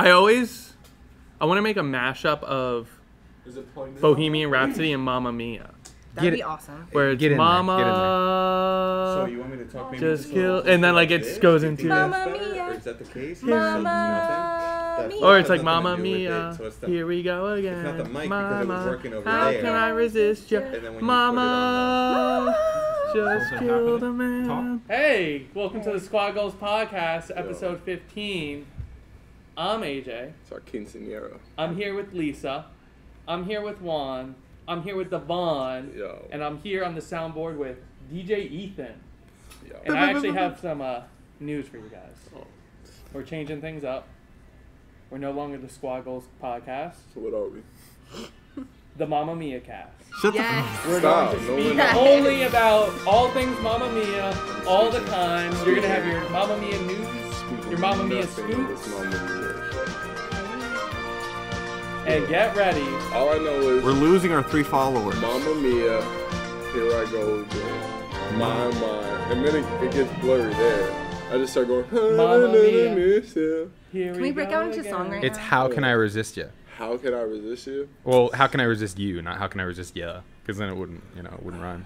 I want to make a mashup of Bohemian Rhapsody and Mamma Mia. That'd be awesome. Where it's Get in there, Mama. get in So you want me to talk maybe Just just kill, a little and then like like it this? goes Do you into. think that's Mamma better? Mia. Or is that the case? Mamma Mia. Or it's like Nothing to Mamma do with it, Mia, so it's the- here we go again. It's not the mic because it was working over how there. can I resist you? And then when you Mama, just Also kill happening. the man. Talk. Hey, welcome to the Squad Goals Podcast, episode 15. I'm AJ. It's our quinceañera. I'm here with Lisa. I'm here with Juan. I'm here with Devon. Yo. And I'm here on the soundboard with DJ Ethan. Yo. And I actually have some news for you guys. Oh. We're changing things up. We're no longer the Squad Goals Podcast. So what are we? The Mamma Mia cast. Yes. We're Stop. going to No, speak we're not. only about all things Mamma Mia, all the time. You're going to have your Mamma Mia news, your Mamma Mia scoops, and get ready. All I know is We're losing our 3 followers. Mamma Mia, here I go again. My, and then it gets blurry there. I just start going, Mamma Mia. Mia. Here Can we break go out into again. song right It's now? how can I resist you? How can I resist you? Well, how can I resist you? Not how can I resist ya? Because then it wouldn't rhyme.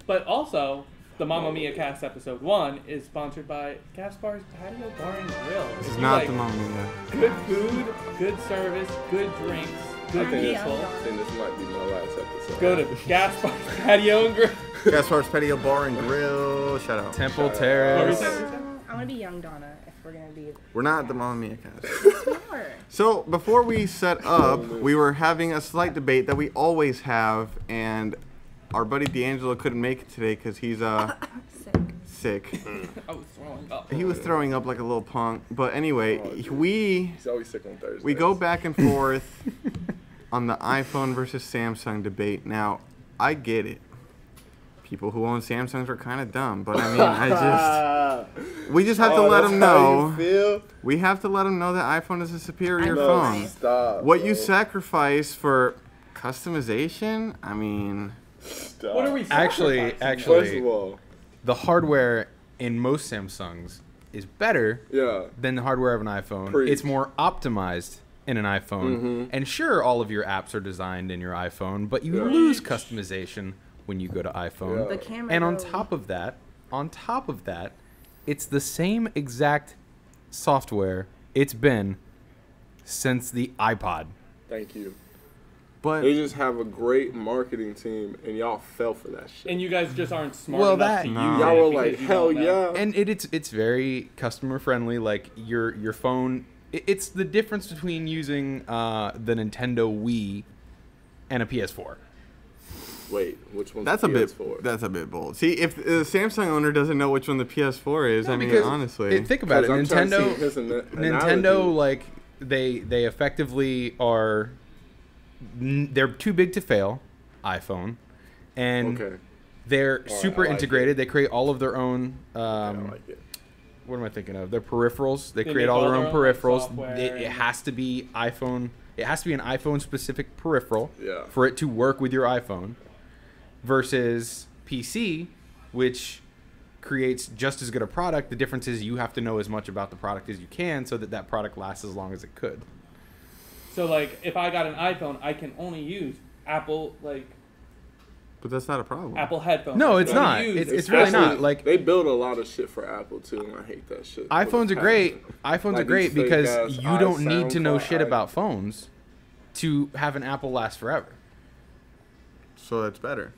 But also, the Mamma Mia cast episode 1 is sponsored by Gaspar's Patio Bar and Grill. This is not the Mamma Mia. Good food, good service, good drinks, good I think people. I think this might be my last episode. Go to Gaspar's Patio and Grill. Gaspar's Patio Bar and Grill. Shout out. Temple What were you Terrace. saying? I want to be young Donna if we're going to be We're not the Mamma Mia cast. smart. So before we set up, we were having a slight debate that we always have, and our buddy D'Angelo couldn't make it today because he's Sick. sick. I was throwing up. He was throwing up like a little punk. But anyway, we He's always sick on Thursdays. go back and forth on the iPhone versus Samsung debate. Now, I get it. People who own Samsungs are kind of dumb, but I mean, we just have to let them know. We have to let them know that iPhone is a superior No, phone. Stop. What bro. you sacrifice for customization, I mean, Stop. What are we Actually, First of all, the hardware in most Samsungs is better yeah. than the hardware of an iPhone. Preach. It's more optimized in an iPhone. Mhm. And sure, all of your apps are designed in your iPhone, but you Yeah. lose customization when you go to iPhone. Yeah. The camera. And on though. top of that, it's the same exact software it's been since the iPod. Thank you. but They just have a great marketing team, and y'all fell for that shit. And you guys just aren't smart Well, enough that- to use No. it. Y'all were because like, you hell don't know. yeah. And it's very customer friendly. Like your phone, it's the difference between using the Nintendo Wii and a PS4. Wait, which one's that's the a bit PS4? that's a bit bold. See, if the Samsung owner doesn't know which one the PS4 is, No, I mean, because honestly, think about it. Because I'm trying to see Nintendo, his Nintendo, analogy. like they effectively are. They're too big to fail. iPhone, and Okay. they're right, super I like integrated. it. They create all of their own. I like it. What am I thinking of? Their peripherals. They They create make all their all own their own, like, peripherals. software It and- has to be iPhone. It has to be an iPhone specific peripheral Yeah. for it to work with your iPhone. Versus PC, which creates just as good a product. The difference is you have to know as much about the product as you can so that that product lasts as long as it could. So, like, if I got an iPhone, I can only use Apple, like, but that's not a problem. Apple headphones. No, I it's can only not. use It's really Especially- not. Like, they build a lot of shit for Apple too, and I hate that shit. iPhones are great. iPhones Like are great these because fake-ass you don't need to know iSoundcloud, shit about phones to have an Apple last forever. So that's better.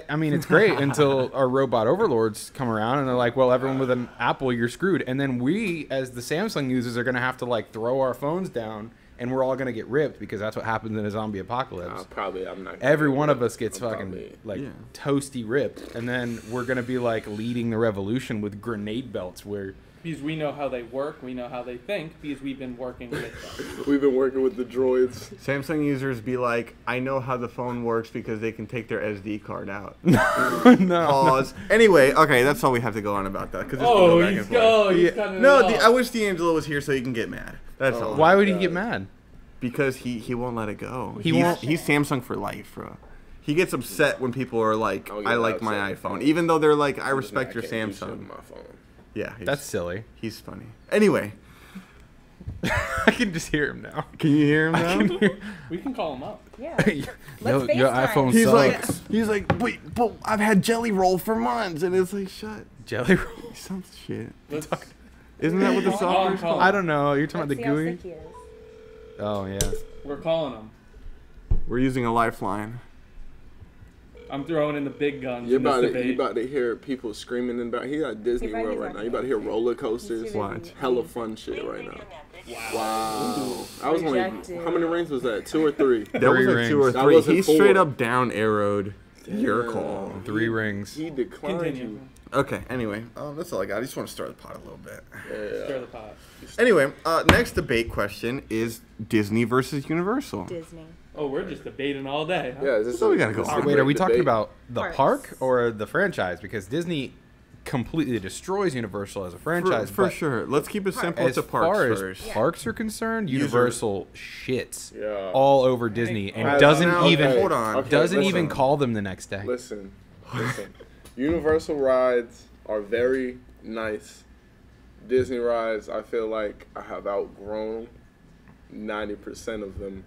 I mean, it's great until our robot overlords come around and they're like, well, everyone with an Apple, you're screwed. And then we, as the Samsung users, are going to have to, like, throw our phones down and we're all going to get ripped because that's what happens in a zombie apocalypse. I'm not. Every one of us gets I'm fucking, probably- like, Yeah. toasty ripped. And then we're going to be, like, leading the revolution with grenade belts where... Because we know how they work, we know how they think, because we've been working with them. We've been working with the droids. Samsung users be like, I know how the phone works because they can take their SD card out. no. Pause. Anyway, okay, that's all we have to go on about that. 'cause this can Oh, go back he's and forth. going. Yeah. Cutting No, it off. I wish D'Angelo was here so he can get mad. That's Oh. all. Why would he God. get mad? Because he won't let it go. He he's, won't- He's Samsung for life, bro. He gets upset when people are like, I'll get I like my upset. iPhone, even though they're like, I I'm just respect not- your can't do shit Samsung. with my phone. Yeah, That's silly. he's funny. Anyway, I can just hear him now. Can you hear him I now? can hear. We can call him up. Yeah. Yo, Let's your FaceTime. iPhone He's sucks. like, wait, but I've had jelly roll for months, and it's like, shut Jelly roll. some shit. Let's, Isn't that what the software's call. called? I don't know. You're talking Let's about the see how GUI? sick he is. Oh yeah. we're calling him. We're using a lifeline. I'm throwing in the big guns You in this about to debate. hear people screaming in the back. He got Disney He probably World right not now. You about to hear roller coasters. He's too Watch. busy. Hella fun shit right now. Wow. I was Rejected. only. How many rings was that? 2 or 3? That was Three like 2 or rings. That 3. wasn't He 4. straight up down arrowed your call. 3 rings. He declined Continue. you. Okay, anyway, that's all I got. I just want to stir the pot a little bit. Stir the pot. Anyway, next debate question is Disney versus Universal. Disney. Oh, we're just debating all day. Huh? Yeah, this is So we gotta go this is on. a Wait, are we great talking debate. about the Parks. park or the franchise? Because Disney completely destroys Universal as a franchise. For but sure. Let's keep it simple As to parks far as first. parks are concerned, User- Universal shits Yeah. all over Disney and Right, doesn't now, even okay, hold on. Okay, doesn't listen. even call them the next day. Listen. Universal rides are very nice. Disney rides, I feel like I have outgrown 90% of them.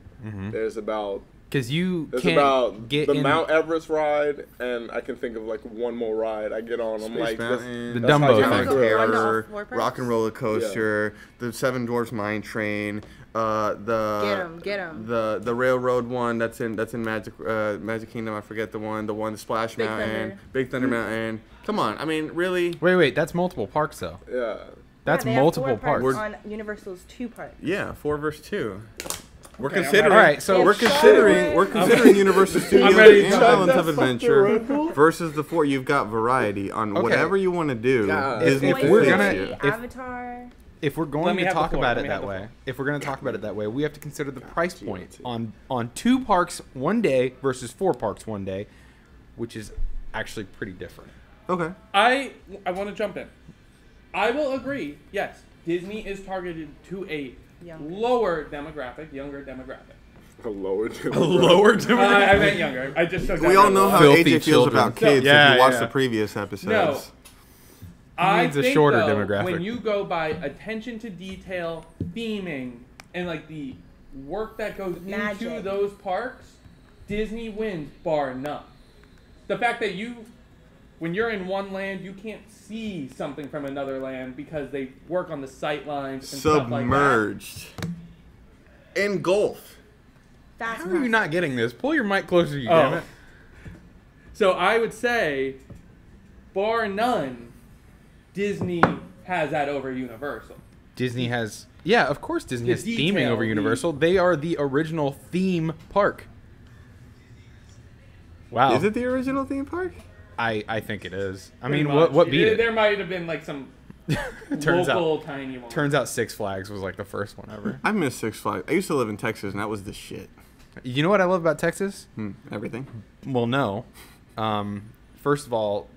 There's about Because you It's can't about get the in Mount Everest ride, and I can think of like one more ride I get on. I'm Space like, Mountain, The that's how Dumbo you thing. make Tower of it. One to all Terror, four parks? Rock and Roller Coaster, the Seven Dwarfs Mine Train, the Get 'em. the railroad one that's in Magic Kingdom. I forget the Splash Big Mountain, Thunder. Big Thunder Mountain. Come on, I mean, really? Wait, that's multiple parks though. Yeah. That's Yeah, they have multiple 4 parks parks. on Universal's 2 parks. Yeah, 4 versus 2. We're Okay, I'm considering. ready. All right, so we're considering Universal Studios ready to and try Islands that of fucking Adventure Red Bull. versus the 4. You've got variety on Okay. whatever you want to do. God. Disney If Toy we're fits gonna- you. Story, if- Avatar. if we're Let going me to have the talk floor, about let it me have that the way, floor. if we're going to talk about it that way, we have to consider the price TNT. point on 2 parks one day versus 4 parks one day, which is actually pretty different. Okay. I want to jump in. I will agree. Yes, Disney is targeted to a Younger. lower demographic, younger demographic. A lower I meant younger. I just took that We all word. know how Filthy AJ feels children. about kids Yeah, if you watch yeah. the previous episodes. No. I needs a think, shorter though, demographic. when you go by attention to detail, theming, and like the work that goes into Magic. those parks, Disney wins bar none. The fact that when you're in one land, you can't see something from another land because they work on the sight lines and stuff like that. Submerged. Engulfed. That's How are you not getting this? Pull your mic closer, you Oh. damn it. So I would say, bar none, Disney has that over Universal. Disney has, yeah, of course Disney The has theming detail, over the- Universal. They are the original theme park. Wow. Is it the original theme park? I think it is. I Pretty mean, much. what beat it? There might have been like some Turns local out, tiny one. turns out Six Flags was like the first one ever. I miss Six Flags. I used to live in Texas, and that was the shit. You know what I love about Texas? Everything. Well, no. First of all,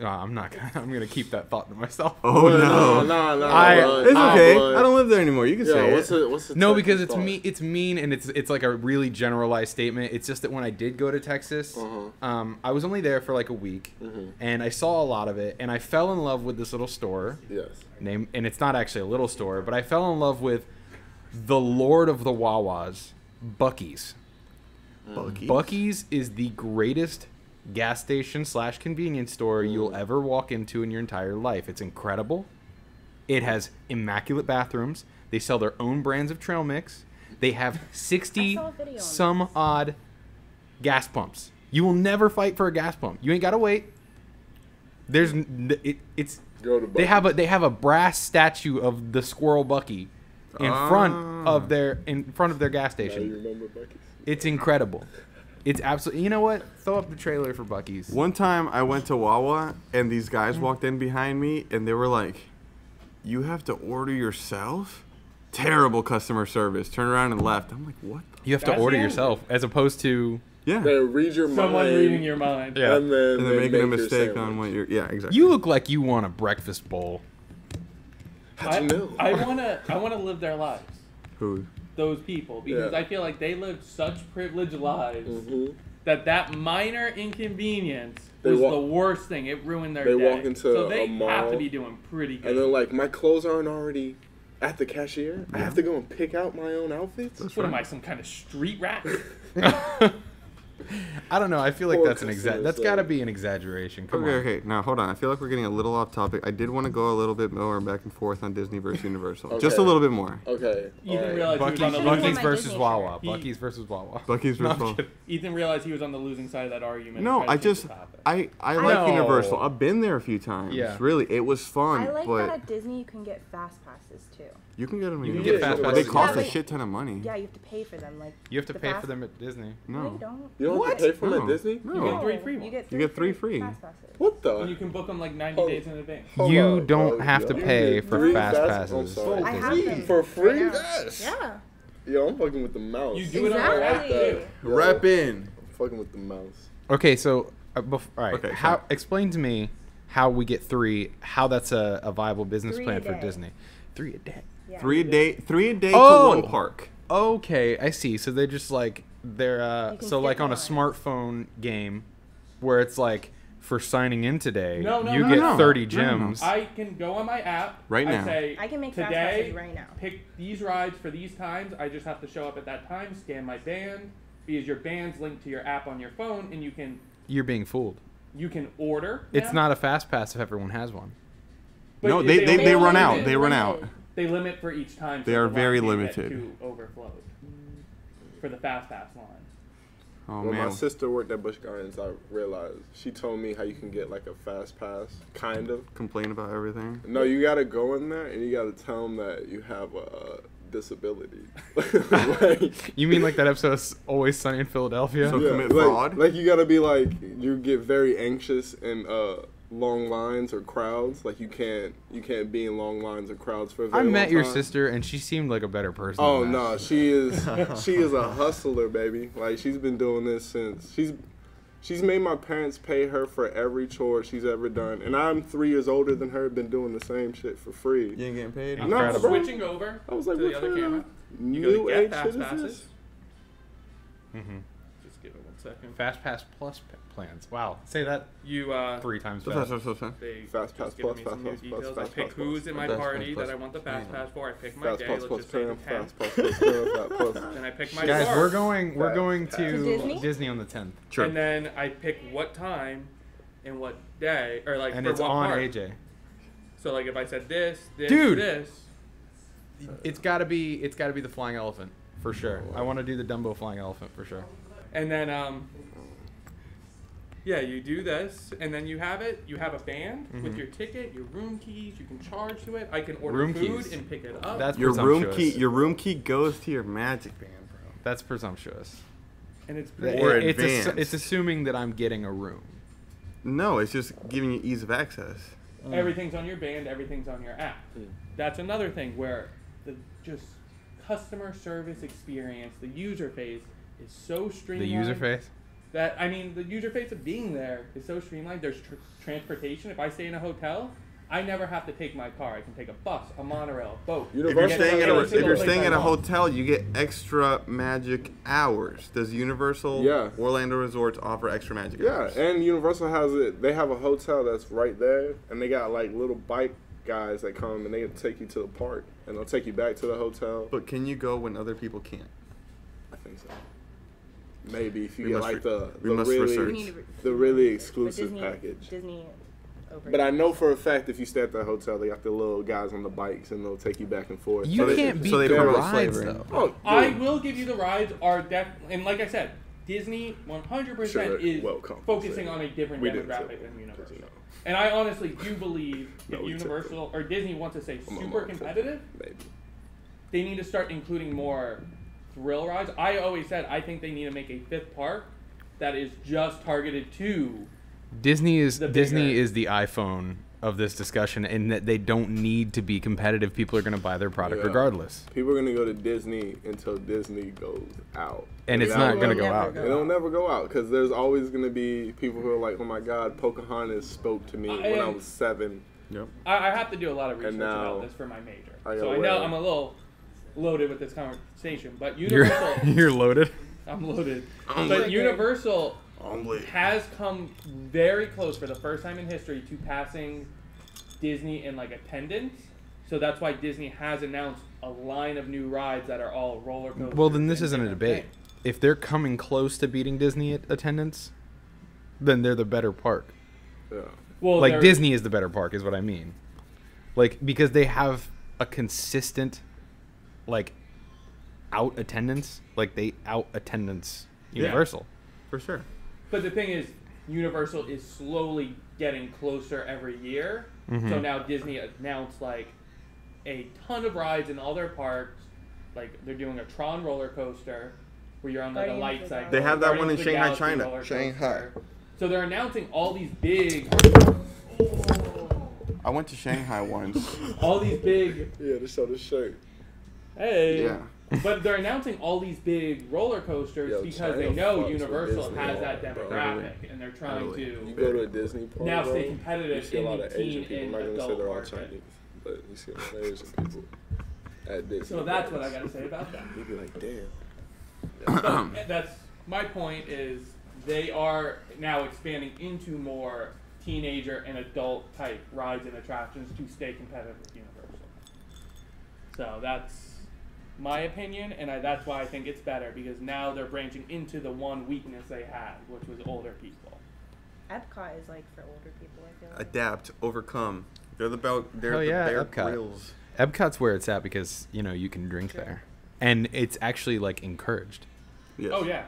I'm not. I'm gonna keep that thought to myself. Oh no. No. It's okay. I don't live there anymore. You can say Yeah, it. what's the No, Texas because it's thought? It's mean, and it's like a really generalized statement. It's just that when I did go to Texas, I was only there for like a week, and I saw a lot of it, and I fell in love with this little store. Yes. And it's not actually a little store, but I fell in love with the Lord of the Wawas, Buc-ee's. Buc-ee's is the greatest gas station / convenience store you'll ever walk into in your entire life. It's incredible. It has immaculate bathrooms. They sell their own brands of trail mix. They have 60 saw a video on some odd gas pumps. You will never fight for a gas pump. You ain't gotta wait. It's Go to they have a brass statue of the squirrel Bucky in front of their gas Now you station. remember Buc-ee's? It's incredible. It's absolutely. You know what? Throw up the trailer for Buc-ee's. One time I went to Wawa, and these guys walked in behind me, and they were like, "You have to order yourself?" Terrible customer service. Turned around and left. I'm like, what? You have to That's order the yourself, as opposed to Yeah. They read your Someone mind. reading your mind. Yeah. And then And they they're making a make your mistake on sandwich. what you're. Yeah, exactly. you look like you want a breakfast bowl. How'd you know? I wanna live their lives. Who? Those people, because Yeah. I feel like they lived such privileged lives Mhm. that minor inconvenience They was walk- the worst thing. It ruined their they day. walk into so they a mall, have to be doing pretty good. And then like my clothes aren't already At the cashier, I have to go and pick out my own outfits. What am I, some kind of street rat? I don't know. I feel like Poor that's that's got to be an exaggeration. Come on. Okay. Now hold on. I feel like we're getting a little off topic. I did want to go a little bit more back and forth on Disney versus Universal. Just a Okay. little bit more. Okay. Ethan alright. realized he was on the Buc-ee's losing. Bucky's my versus Disney Wawa. shirt. Bucky's versus Wawa. Bucky's No, versus I'm Wawa. kidding. Ethan realized he was on the losing side of that argument. No, and tried I to change just the topic. I No. like Universal. I've been there a few times. Yeah. Really, it was fun. I like but that at Disney you can get fast passes too. you can get them. You in can Universal, get fast but passes. they cost Yeah, a like- shit ton of money. Yeah, you have to pay for them. Like You have to the pay fast- for them at Disney. No, No. you don't. You don't have to pay for them No. at Disney? No. You get 3 free ones. You get three free. fast passes. What the? And you can book them like 90 days in advance. Hold You on, don't bro. have to You pay get for 3 fast I'm passes. sorry. I have Free? them For free? right now. Yes. Yeah. Yo, I'm fucking with the mouse. You do it on the right Exactly. too. Rep in. I'm fucking with the mouse. Okay, so all right. Okay, How so- explain to me how we get 3? How that's a viable business 3 plan a for day. Disney? 3 a day. Yeah. 3 a day. 3 a day Oh! to one park. Okay, I see. So they just like they're You can so like skip on a one. smartphone game where it's like for signing in today, No, no, you no, get no. 30 No, no, no. gems. I can go on my app. Right now. I say, I can make fast today, passes right now. pick these rides for these times. I just have to show up at that time, scan my band, because your band's linked to your app on your phone, and You're being fooled. you can order. It's now, not a fast pass if everyone has one. but No, they only run out. limit- They run out. They limit for each time. They so are the very line can't get limited. Too overflowed for the fast pass line. Oh When man. my sister worked at Busch Gardens, I realized she told me how you can get like a fast pass, kind of. Complain about everything. No, you gotta go in there and you gotta tell them that you have a disability. Like, You mean like that episode of Always Sunny in Philadelphia? So- commit like, fraud? Like you gotta be like, you get very anxious in long lines or crowds. Like you can't be in long lines or crowds for a very I met long your time. sister and she seemed like a better person. Oh than that. no, she is a hustler, baby. Like she's been doing this since she's made my parents pay her for every chore she's ever done, and I'm 3 years older than her. Been doing the same shit for free. You ain't getting paid? No, Incredible. bro. Switching over I was like, to what the other kind camera. of You go to new get age fast shit is passes. this? Mhm. Just give it 1 second. Fast Pass Plus plans. Wow. Say that You 3 times Fast, fast. fast, fast. They Fast pass just given plus, me fast some new pass plus, details. I fast pick pass plus. who's in my Fast party pass that I want the fast plus. pass for. I pick my Fast day. pass Let's plus, just say the fast 10th. pass plus, fast plus. Then I pick my Guys, car. we're going Fast to To Disney? on the 10th. Sure. And then I pick what time and what day, or like And for it's what on part. AJ. So like if I said this, Dude! this. It's got to be the flying elephant for sure. I want to do the Dumbo flying elephant for sure. And then yeah, you do this, and then you have it. You have a band with your ticket, your room keys. You can charge to it. I can order Room food keys. and pick it up. That's Your room presumptuous. key. Your room key goes to your Magic Band, bro. That's presumptuous. and it's It- pretty. Or it's advanced. it's assuming that I'm getting a room. No, it's just giving you ease of access. Everything's on your band. Everything's on your app. That's another thing where the just customer service experience, the user face, is so The streamlined. user face. That I mean, the user face of being there is so streamlined. There's transportation. If I stay in a hotel, I never have to take my car. I can take a bus, a monorail, a boat. If you're Universal staying at has a every if single you're place staying I at a want. hotel, you get extra magic hours. Does Universal Yeah. Orlando Resorts offer extra magic Yeah, hours? and Universal has it. They have a hotel that's right there, and they got like little bike guys that come and they take you to the park, and they'll take you back to the hotel. But can you go when other people can't? I think so. Maybe if you We get must like we must research. We need to the really but exclusive Disney, package. Disney over. But I know for a fact if you stay at that hotel, they got the little guys on the bikes and they'll take you back and forth. You So they- can't beat so they the promote rides slavery. though. Oh, I dude. will give you the rides are and like I said, Disney 100% Sure, is well compensated. focusing on a different We didn't demographic say than that, Universal. no. And I honestly do believe No, if we took Universal or Disney wants to stay I'm super on competitive, Maybe. they need to start including more thrill rides. I always said I think they need to make a 5th park that is just targeted to. Disney is The Disney bigger- is the iPhone of this discussion, in that they don't need to be competitive. People are going to buy their product Yeah. regardless, People are gonna go to Disney until Disney goes out, and it's that not will going to go never out. go It'll never go out because there's always gonna be people who are like, "Oh my God, Pocahontas spoke to me when I and- was 7." Yep. I have to do a lot of research now, about this for my major, I so gotta I know wear- I'm a little loaded with this conversation. But You're Universal, you're loaded. I'm loaded. I'm But loaded. Universal Omelet. has come very close for the first time in history to passing Disney in like attendance. So that's why Disney has announced a line of new rides that are all roller coasters. Well, then this and isn't a different debate. things. If they're coming close to beating Disney at attendance, then they're the better park. Yeah. Well, Like they're- Disney is the better park, is what I mean. Like because they have a consistent, like, out attendance. Like they out attendance Universal. For sure. But the thing is, Universal is slowly getting closer every year. Mm-hmm. So now Disney announced like a ton of rides in all their parks. Like they're doing a Tron roller coaster where you're on like a Guardians light of the cycle. They have that Guardians one in of the Shanghai, Galaxy China. roller coaster. Shanghai. So they're announcing all these big, I went to Shanghai once. all these big. Yeah, to show the shirt. Hey. Yeah. But they're announcing all these big roller coasters Yo, because they China know fucks with Universal Disney has a that lot, bro. demographic, and they're trying You to go to a Disney park, now bro, stay you competitive see a in lot the of Asian teen people. I'm and not gonna say adult they're all market. Chinese, but you see a lot of Asian people at Disney. So that's what I parks. gotta say about that. You'd be like, damn. But that's my point. Is they are now expanding into more teenager and adult type rides and attractions to stay competitive with Universal. So that's my opinion, and that's why I think it's better because now they're branching into the one weakness they had, which was older people. Epcot is like for older people, I feel like. Adapt, overcome. They're the Hell yeah, Bear Epcot. Grylls. Epcot's where it's at because you can drink Sure. there, and it's actually like encouraged. Yes. Oh yeah. Have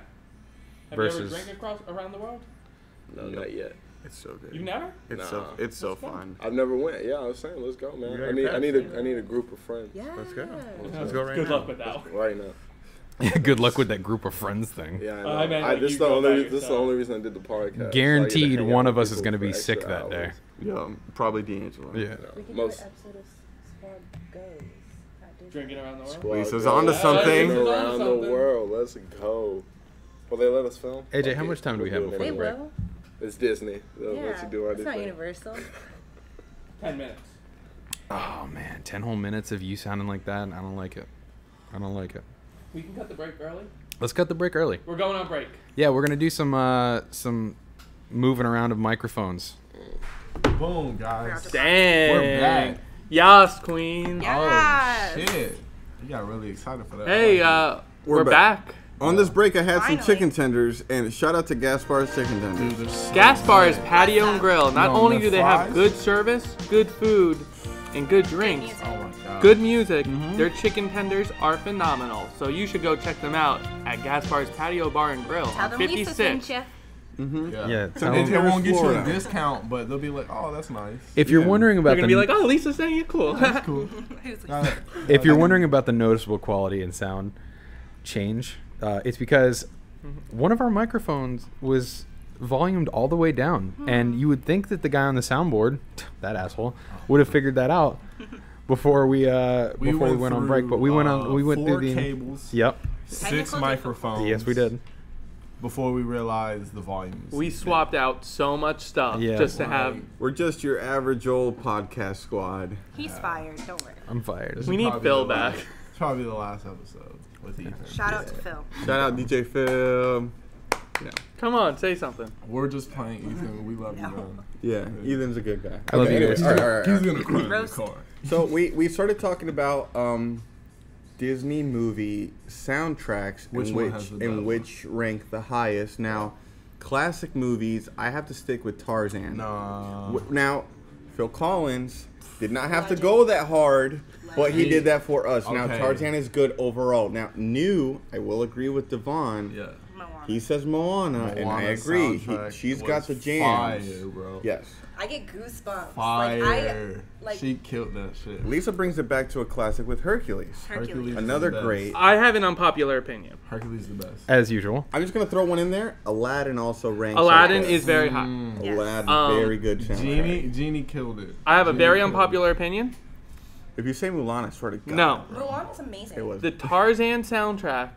you Versus- ever drank around the world? No, not yet. It's so good. You've never? It's Nah. it's so That's fun. fun. I've never went. Yeah, I was saying, let's go, man. You got I your need, I pass. need, I need a group of friends. Yeah. Let's go. Let's Let's go right Good now. luck with that. Right now. Good luck with that group of friends thing. Yeah, I know. I meant like this you is the go by only. This is the yourself. only reason I did the podcast. Guaranteed So I get to hang one out of with us is people gonna be for sick extra that day. hours. Yeah, probably D'Angelo. Yeah. We could Most- do an episode of Squad Goes at Disney. Drinking around the world? Squad Lisa's Goes. onto something. Lisa's onto Around the something. world. Let's go. Will they let us film? AJ, how much time do we have We'll do before it. They break? will. It's Disney. They'll Yeah. let you do It's not anything. Universal. 10 minutes. Oh man, 10 whole minutes of you sounding like that. I don't like it. I don't like it. We can cut the break early. Let's cut the break early. We're going on break. Yeah, we're gonna do some moving around of microphones. Boom, guys. Damn. We're back. Yas, queen. Yes. Oh, shit. You got really excited for that. Hey, We're we're back. On this break, I had some Finally. chicken tenders, and shout out to Gaspar's Chicken Dude, Tenders. there's so Gaspar's Patio and Grill. Not No, only the do they have fries? good service, good food, and good drinks, music. Oh my god. good music, Mm-hmm. their chicken tenders are phenomenal. So you should go check them out at Gaspar's Patio Bar and Grill Tell on them Lisa 56. sent you. Yeah, So tell they, them- won't get you a Florida. discount, but they'll be like, oh, that's nice. If you're Yeah. wondering They're about gonna the be like, "Oh, Lisa's saying it cool." That's cool. if you're wondering about the noticeable quality and sound change, it's because one of our microphones was volumed all the way down, and you would think that the guy on the soundboard, that asshole, would have figured that out before we went on break. But we went four through the cables, Yep. 6 microphones. Yes, we did. Before we realized the volumes. We swapped out so much stuff Yeah. just to have. We're just your average old podcast squad. He's fired. Don't worry. I'm fired. We need Phil back. It's probably the last episode with Ethan. Shout out to Phil. Shout out DJ Phil. Come on, say something. We're just playing Ethan. We love you, man. Yeah, Ethan's a good guy. I love you anyways, guys. all right. He's gonna cry in the Roast. car. So we started talking about Disney movie soundtracks Which one has the and best? which rank the highest. Now, classic movies, I have to stick with Tarzan. Nah. Now, Phil Collins did not have to go that hard, but he did that for us. Now, Okay. Tarzan is good overall. Now, new, I will agree with Devon. Yeah. He says Moana, and I Moana agree. soundtrack She's got was the jams. Fire, bro. Yes. I get goosebumps. Fire. like- She killed that shit. Lisa brings it back to a classic with Hercules. Hercules. is Another the best. great. I have an unpopular opinion. Hercules the best. As usual. I'm just gonna throw one in there. Aladdin also ranks. Aladdin up is very high. there. Yes. Aladdin, very good soundtrack. Genie killed it. I have a Genie very killed it. unpopular opinion. If you say Mulan, I swear to God. No. Mulan was amazing. It was. The Tarzan soundtrack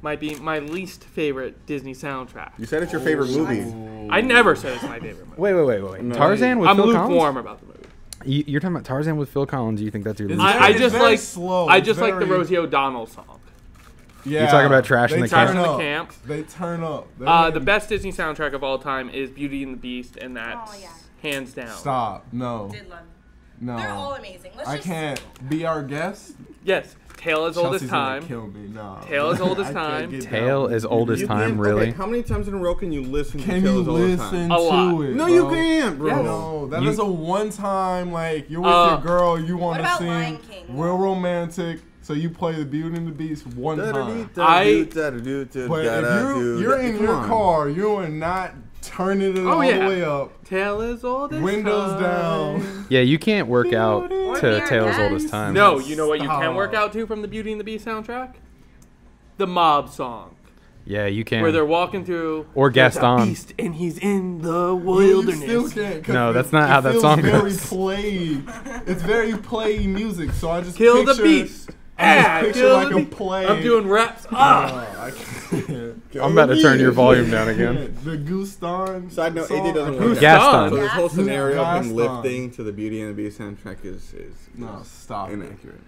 might be my least favorite Disney soundtrack. You said it's your favorite movie. I never said it's my favorite movie. Wait. No. Tarzan with I'm Phil lukewarm Collins? about the movie. You're talking about Tarzan with Phil Collins. You think that's your It's least? I It's just very like slow. I It's just like the very- Rosie O'Donnell song. Yeah. You're talking about Trash in They the turn Camp? Trash in the up. Camp. They turn up. They The make- best Disney soundtrack of all time is Beauty and the Beast, and that's Oh, yeah. hands down. Stop. No. Did love No. They're all amazing. Let's I just can't be our guest. Yes, Tale as Old as Chelsea's gonna Time. kill me. No. Tale as Old as I can't Time. get down Tale with as it. old as You time, can't- really? Okay, how many times in a row can you listen to Can Tale you as Old as listen Time? A lot. to it? No, bro? you can't, bro. Yes. No, that You- is a one time. Like you're with Uh, your girl, you want to about sing, Lion King? real romantic. So you play the Beauty and the Beast one time. But if you're in your car, you are not turning it all the way up. Tale as Old as Windows Time. down. Yeah, you can't work out Or to be Tale as our Old as guest. time. No, you know what you can Stop. work out to from the Beauty and the Beast soundtrack? The mob song. Yeah, you can. Where they're walking through. Or there's a Gaston. beast and he's in the You still wilderness. can't. 'cause No, that's it- not it how that feels song very goes. Play. It's very play music. So I just Kill the picture, beast. I just Ah, picture kill like the a beast. play. I'm doing raps. Ah! I can't. I'm about to turn your volume down again. The Guston. Side note, song, AJ doesn't I work can't- Gaston. So this whole Gaston. scenario of him Gaston. lifting to the Beauty and the Beast soundtrack is No, stop. it. inaccurate.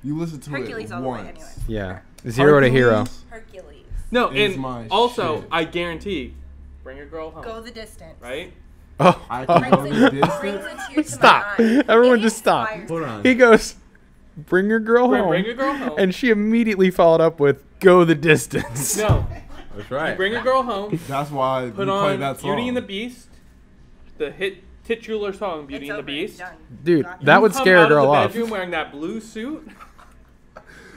You listen to Hercules it all the way, once. anyway. Yeah. Zero to hero. Hercules, Hercules. No, Is and my also, shit. I guarantee, bring a girl home. Go the distance. Right? Oh, I can go Brings the a, brings distance. a tear to Stop. my eye. Everyone It just stop. inspires Hold me. on. he goes, bring your girl home. Bring a girl home. And she immediately followed up with, go the distance. No, That's right. bring a girl home. That's why Put you play on that song. Beauty and the Beast, the hit titular song Beauty It's and the over. Beast. Done. Dude, Got it. that would Come scare a out of girl the off. bedroom wearing that blue suit,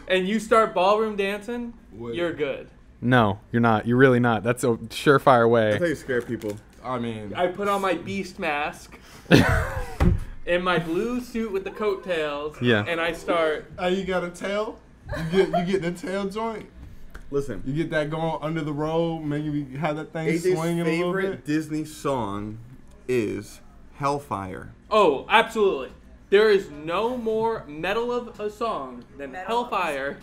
and you start ballroom dancing. Wait. You're good. No, you're not. You're really not. That's a surefire That's how way. you scare people. I mean, I put on my Beast mask and my blue suit with the coattails. Yeah. And I start. you got a tail. You get the tail joint. Listen, You get that going under the robe. Maybe we have that thing AJ's swinging a little favorite bit. Disney song is Hellfire. Oh, absolutely. There is no more metal of a song than Metal of a Hellfire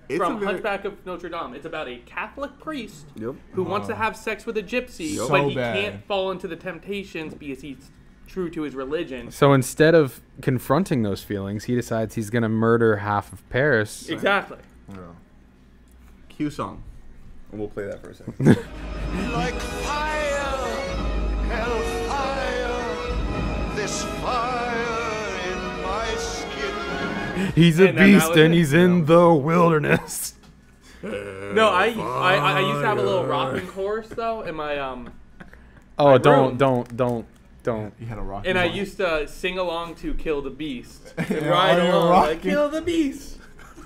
It's from a very- Hunchback of Notre Dame. It's about a Catholic priest Yep. who wants to have sex with a gypsy, So but he bad. can't fall into the temptations because he's true to his religion. So instead of confronting those feelings, he decides he's going to murder half of Paris. Exactly. Yeah. Cue song. And we'll play that for a second. Like fire, hellfire, this fire in my skin. He's a And then that beast was and it. he's in the wilderness. No, I used to have a little rocking horse though in my Oh, room. don't. You had a rock. and I used to sing along to Kill the Beast and Yeah, ride while you're along like rocking. Kill the Beast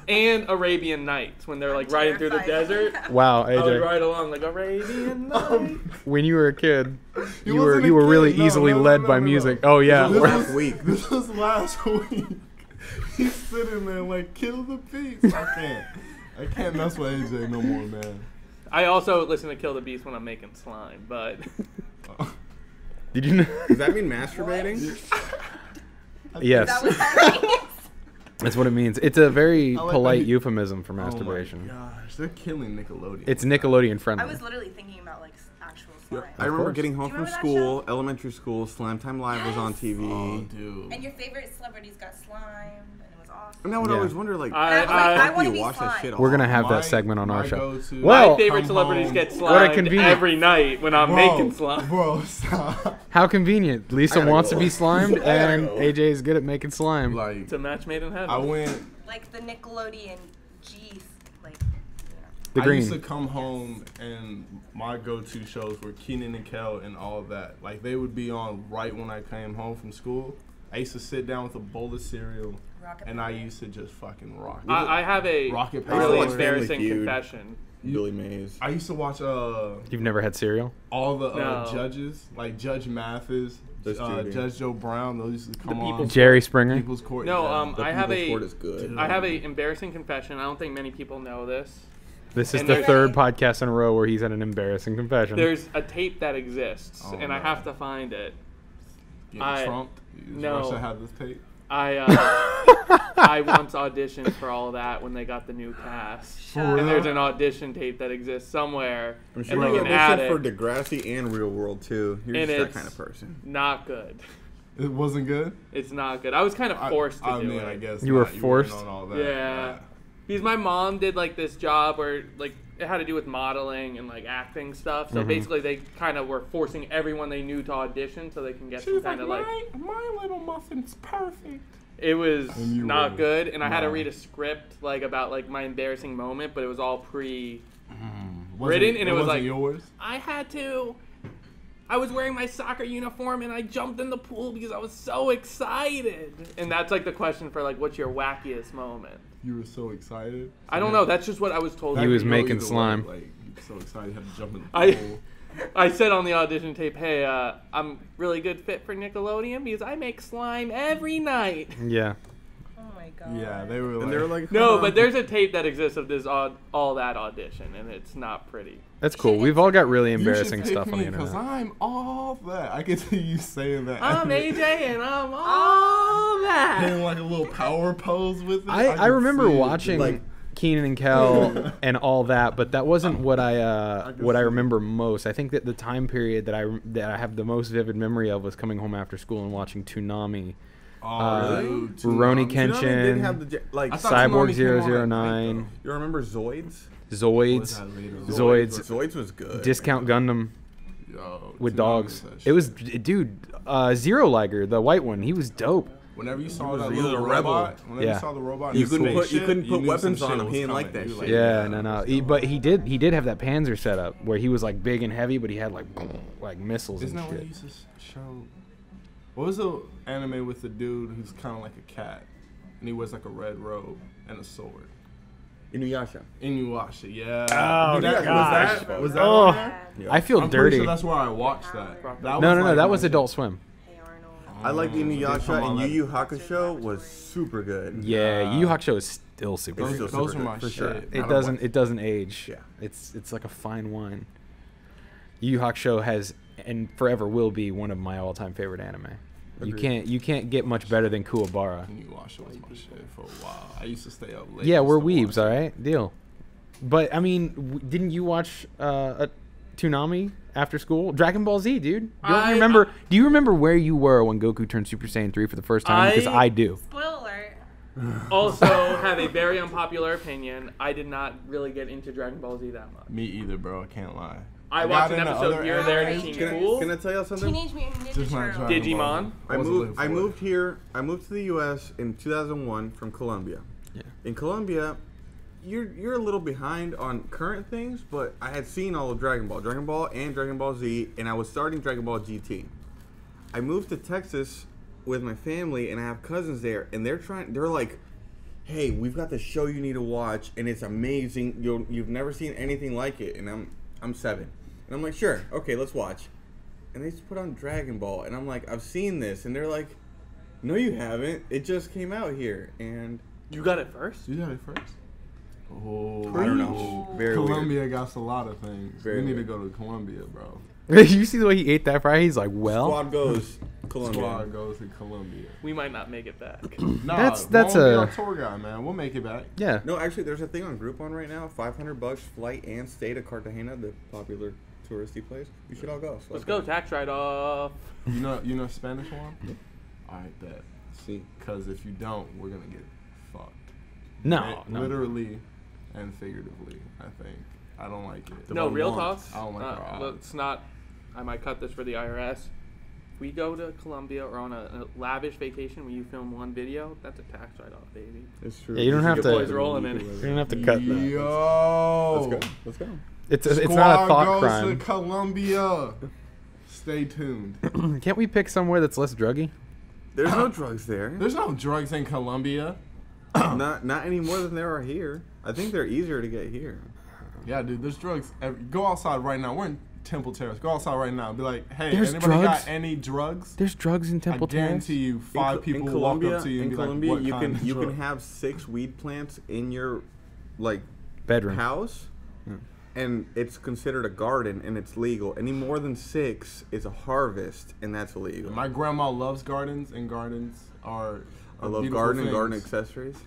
and Arabian Nights when they're like riding through the Terrified. desert. Wow, I would AJ. ride along like Arabian Nights. When you were a kid, you wasn't were a really kid. No, easily no, no, led no, by no. music. Oh yeah. This Last was- week. This was last week. He's sitting there like, kill the beast. I can't mess with AJ no more, man. I also listen to Kill the Beast when I'm making slime, but Did you know? Does that mean masturbating? Yes. That was that. That's what it means. It's a very I like polite that he- euphemism for Oh my masturbation. gosh, they're killing Nickelodeon. It's Nickelodeon I friendly. was literally thinking about like actual slime. I remember course. getting home Do you from remember that school, elementary school, Slam Time Live was on Yes. TV. Oh, dude. And your favorite celebrities got slimed, and it was awesome. And I would Yeah. always wonder, like, I- And I was like, I how want do to you be watch that slime. shit We're gonna off? have My- that segment on our my show. go-to- Well, my favorite come celebrities home. get What a slimed convenient- every night when I'm making slime. Bro, stop. How convenient. Lisa gotta wants go. to be slimed, I gotta and go. AJ is good at making slime. Like, It's a match made in heaven. I went. Like the Nickelodeon G, like, The I green. used to come home and my go-to shows were Kenan and Kel and all of that. Like they would be on right when I came home from school. I used to sit down with a bowl of cereal Rocket and I Power. used to just fucking rock. I have a Rocket I used to really watch Power. Family embarrassing Feud. confession. Billy Mays. I used to watch You've never had cereal? all the No. judges, like Judge Mathis, Those two, yeah. Judge Joe Brown. Those used to come on. People's- Jerry Springer? People's Court. No, yeah. The I have People's a Court is good. I have a embarrassing confession. I don't think many people know this. This is And the there's- third podcast in a row where he's had an embarrassing confession. There's a tape that exists, Oh, and I no. have to find it. Getting I- trumped. Is no. Russia have this tape? I once auditioned for all that when they got the new cast, Shut and there's up. an audition tape that exists somewhere, I'm sure in you like an auditioned for attic. Degrassi and Real World too. You're And just that it's- kind of person. Not good. It wasn't good. It's not good. I was kind of forced to I do mean, it. I guess You were not. forced? in on all that. Yeah. Because my mom did like this job where like it had to do with modeling and like acting stuff. So basically, they kind of were forcing everyone they knew to audition so they can get some kind of like. My Little Muffin's perfect. It was And you not were good, and I had to not. read a script like about like my embarrassing moment, but it was all pre. Wasn't- Written, and it was wasn't like- yours. I was wearing my soccer uniform and I jumped in the pool because I was so excited. And that's like the question for like, what's your wackiest moment? You were so excited. I don't know. That's just what I was told. He That was could go making either way, slime. Like, you were so excited, you had to jump in the I- pool. I said on the audition tape, hey, I'm really good fit for Nickelodeon because I make slime every night. Yeah. Oh my god. Yeah, they were like. And they were like, No, huh. but there's a tape that exists of this all that audition, and it's not pretty. That's cool. We've all got really "You should embarrassing pick stuff on the me 'cause internet. I'm all that. I can see you saying that. I'm AJ and I'm all that. Doing like a little power pose with it. I can remember see it. watching Like- Keenan and Kel and all that, but that wasn't what I can what I see it. remember most. I think that the time period that I have the most vivid memory of was coming home after school and watching Toonami, Oh, dude, Rurouni Toonami. Kenshin. Tsunami did have the like. I thought Cyborg Toonami came on at 009, night, You remember Zoids? though. Zoids, Was that later? Zoids, Zoids was good. Discount Gundam Yo, with Toonami dogs. that It shit. was, dude, Zero Liger, the white one. He was dope. Whenever you saw was- that he was little a rebel. robot, whenever Yeah. you saw the robot, You and couldn't say put- you shit, couldn't put knew weapons some on shit him. He was didn't like coming. that You shit. Yeah, no. But he did have that Panzer setup where he was like big and heavy, but he had like missiles Isn't and that what shit. he used to show? What was the anime with the dude who's kind of like a cat, and he wears like a red robe and a sword? Inuyasha. Inuyasha, yeah. Oh, Dude, that- gosh. Was that? Was that Oh. on there? I feel I'm pretty dirty. sure that's where I watched that. No, that was Adult Swim. Hey Arnold. I like They Inuyasha come on and like- Yu Yu Hakusho was super good. Yeah, Yu Yu Hakusho is still super Those, good. still those super are my good, for shit. sure. It doesn't age. Yeah. It's like a fine wine. Yu Yu Hakusho has and forever will be one of my all-time favorite anime. Agreed. You can't get much better than Kuwabara. Inuyasha was my shit for a while. I used to stay up late. Yeah, just we're to weebs, watch all it. right? Deal. But I mean, didn't you watch a Toonami after school? Dragon Ball Z, dude. Do you remember where you were when Goku turned Super Saiyan 3 for the first time? Because I do. Spoiler alert. Also, have a very unpopular opinion. I did not really get into Dragon Ball Z that much. Me either, bro. I can't lie. I watched got an into episode other here or there and it anime. seemed Can cool. I tell you something? Teenage Mutant Ninja Just not Turtles. trying to Digimon? I wasn't living for it. moved here. I moved to the U.S. in 2001 from Colombia. Yeah. In Colombia, you're a little behind on current things, but I had seen all of Dragon Ball and Dragon Ball Z, and I was starting Dragon Ball GT. I moved to Texas with my family, and I have cousins there, and they're like, "Hey, we've got the show you need to watch, and it's amazing. You've never seen anything like it." And I'm 7, and I'm like, "Sure, okay, let's watch." And they just put on Dragon Ball, and I'm like, "I've seen this," and they're like, "No, you haven't. It just came out here." And You got it first? You got it first? Oh, I don't know. Very Colombia weird. got a lot of things. Very we need weird. to go to Colombia, bro. You see the way he ate that fry? He's like, well, Squad goes Colombia. Squad goes to Colombia. We might not make it back. Nah, That's won't be a- our tour guide, man. We'll make it back. yeah. No, actually, there's a thing on Groupon right now. $500 flight and stay to Cartagena, the popular touristy place. You should all go. So Let's go, tax write-off. You know Spanish one? All right, bet. See, Because if you don't, we're gonna get fucked. No, no. Literally and figuratively. I think. I don't like it. No, real talk. I don't like our odds. Let's not. I might cut this for the IRS. If we go to Colombia or on a lavish vacation where you film one video, that's a tax write-off, baby. it's true. Yeah, you don't have to- Boys rolling in it. You don't have to cut that. Yo. Let's go. Let's go. It's not a Squad thought goes crime. to Colombia. Stay tuned. Can't we pick somewhere that's less druggy? There's no drugs there. There's no drugs in Colombia. Not any more than there are here. I think they're easier to get here. Yeah, dude, there's drugs. Go outside right now. We're in Temple Terrace. Go outside right now. Be like, hey, There's anybody drugs? got any drugs? There's drugs in Temple I guarantee you, five people will walk up to you and be like, what you kind can of you can drug? have 6 weed plants in your like Bedroom. house, and it's considered a garden and it's legal. Any more than 6 is a harvest, and that's illegal. My grandma loves gardens, and gardens are. I love beautiful garden and garden things. Yeah. accessories.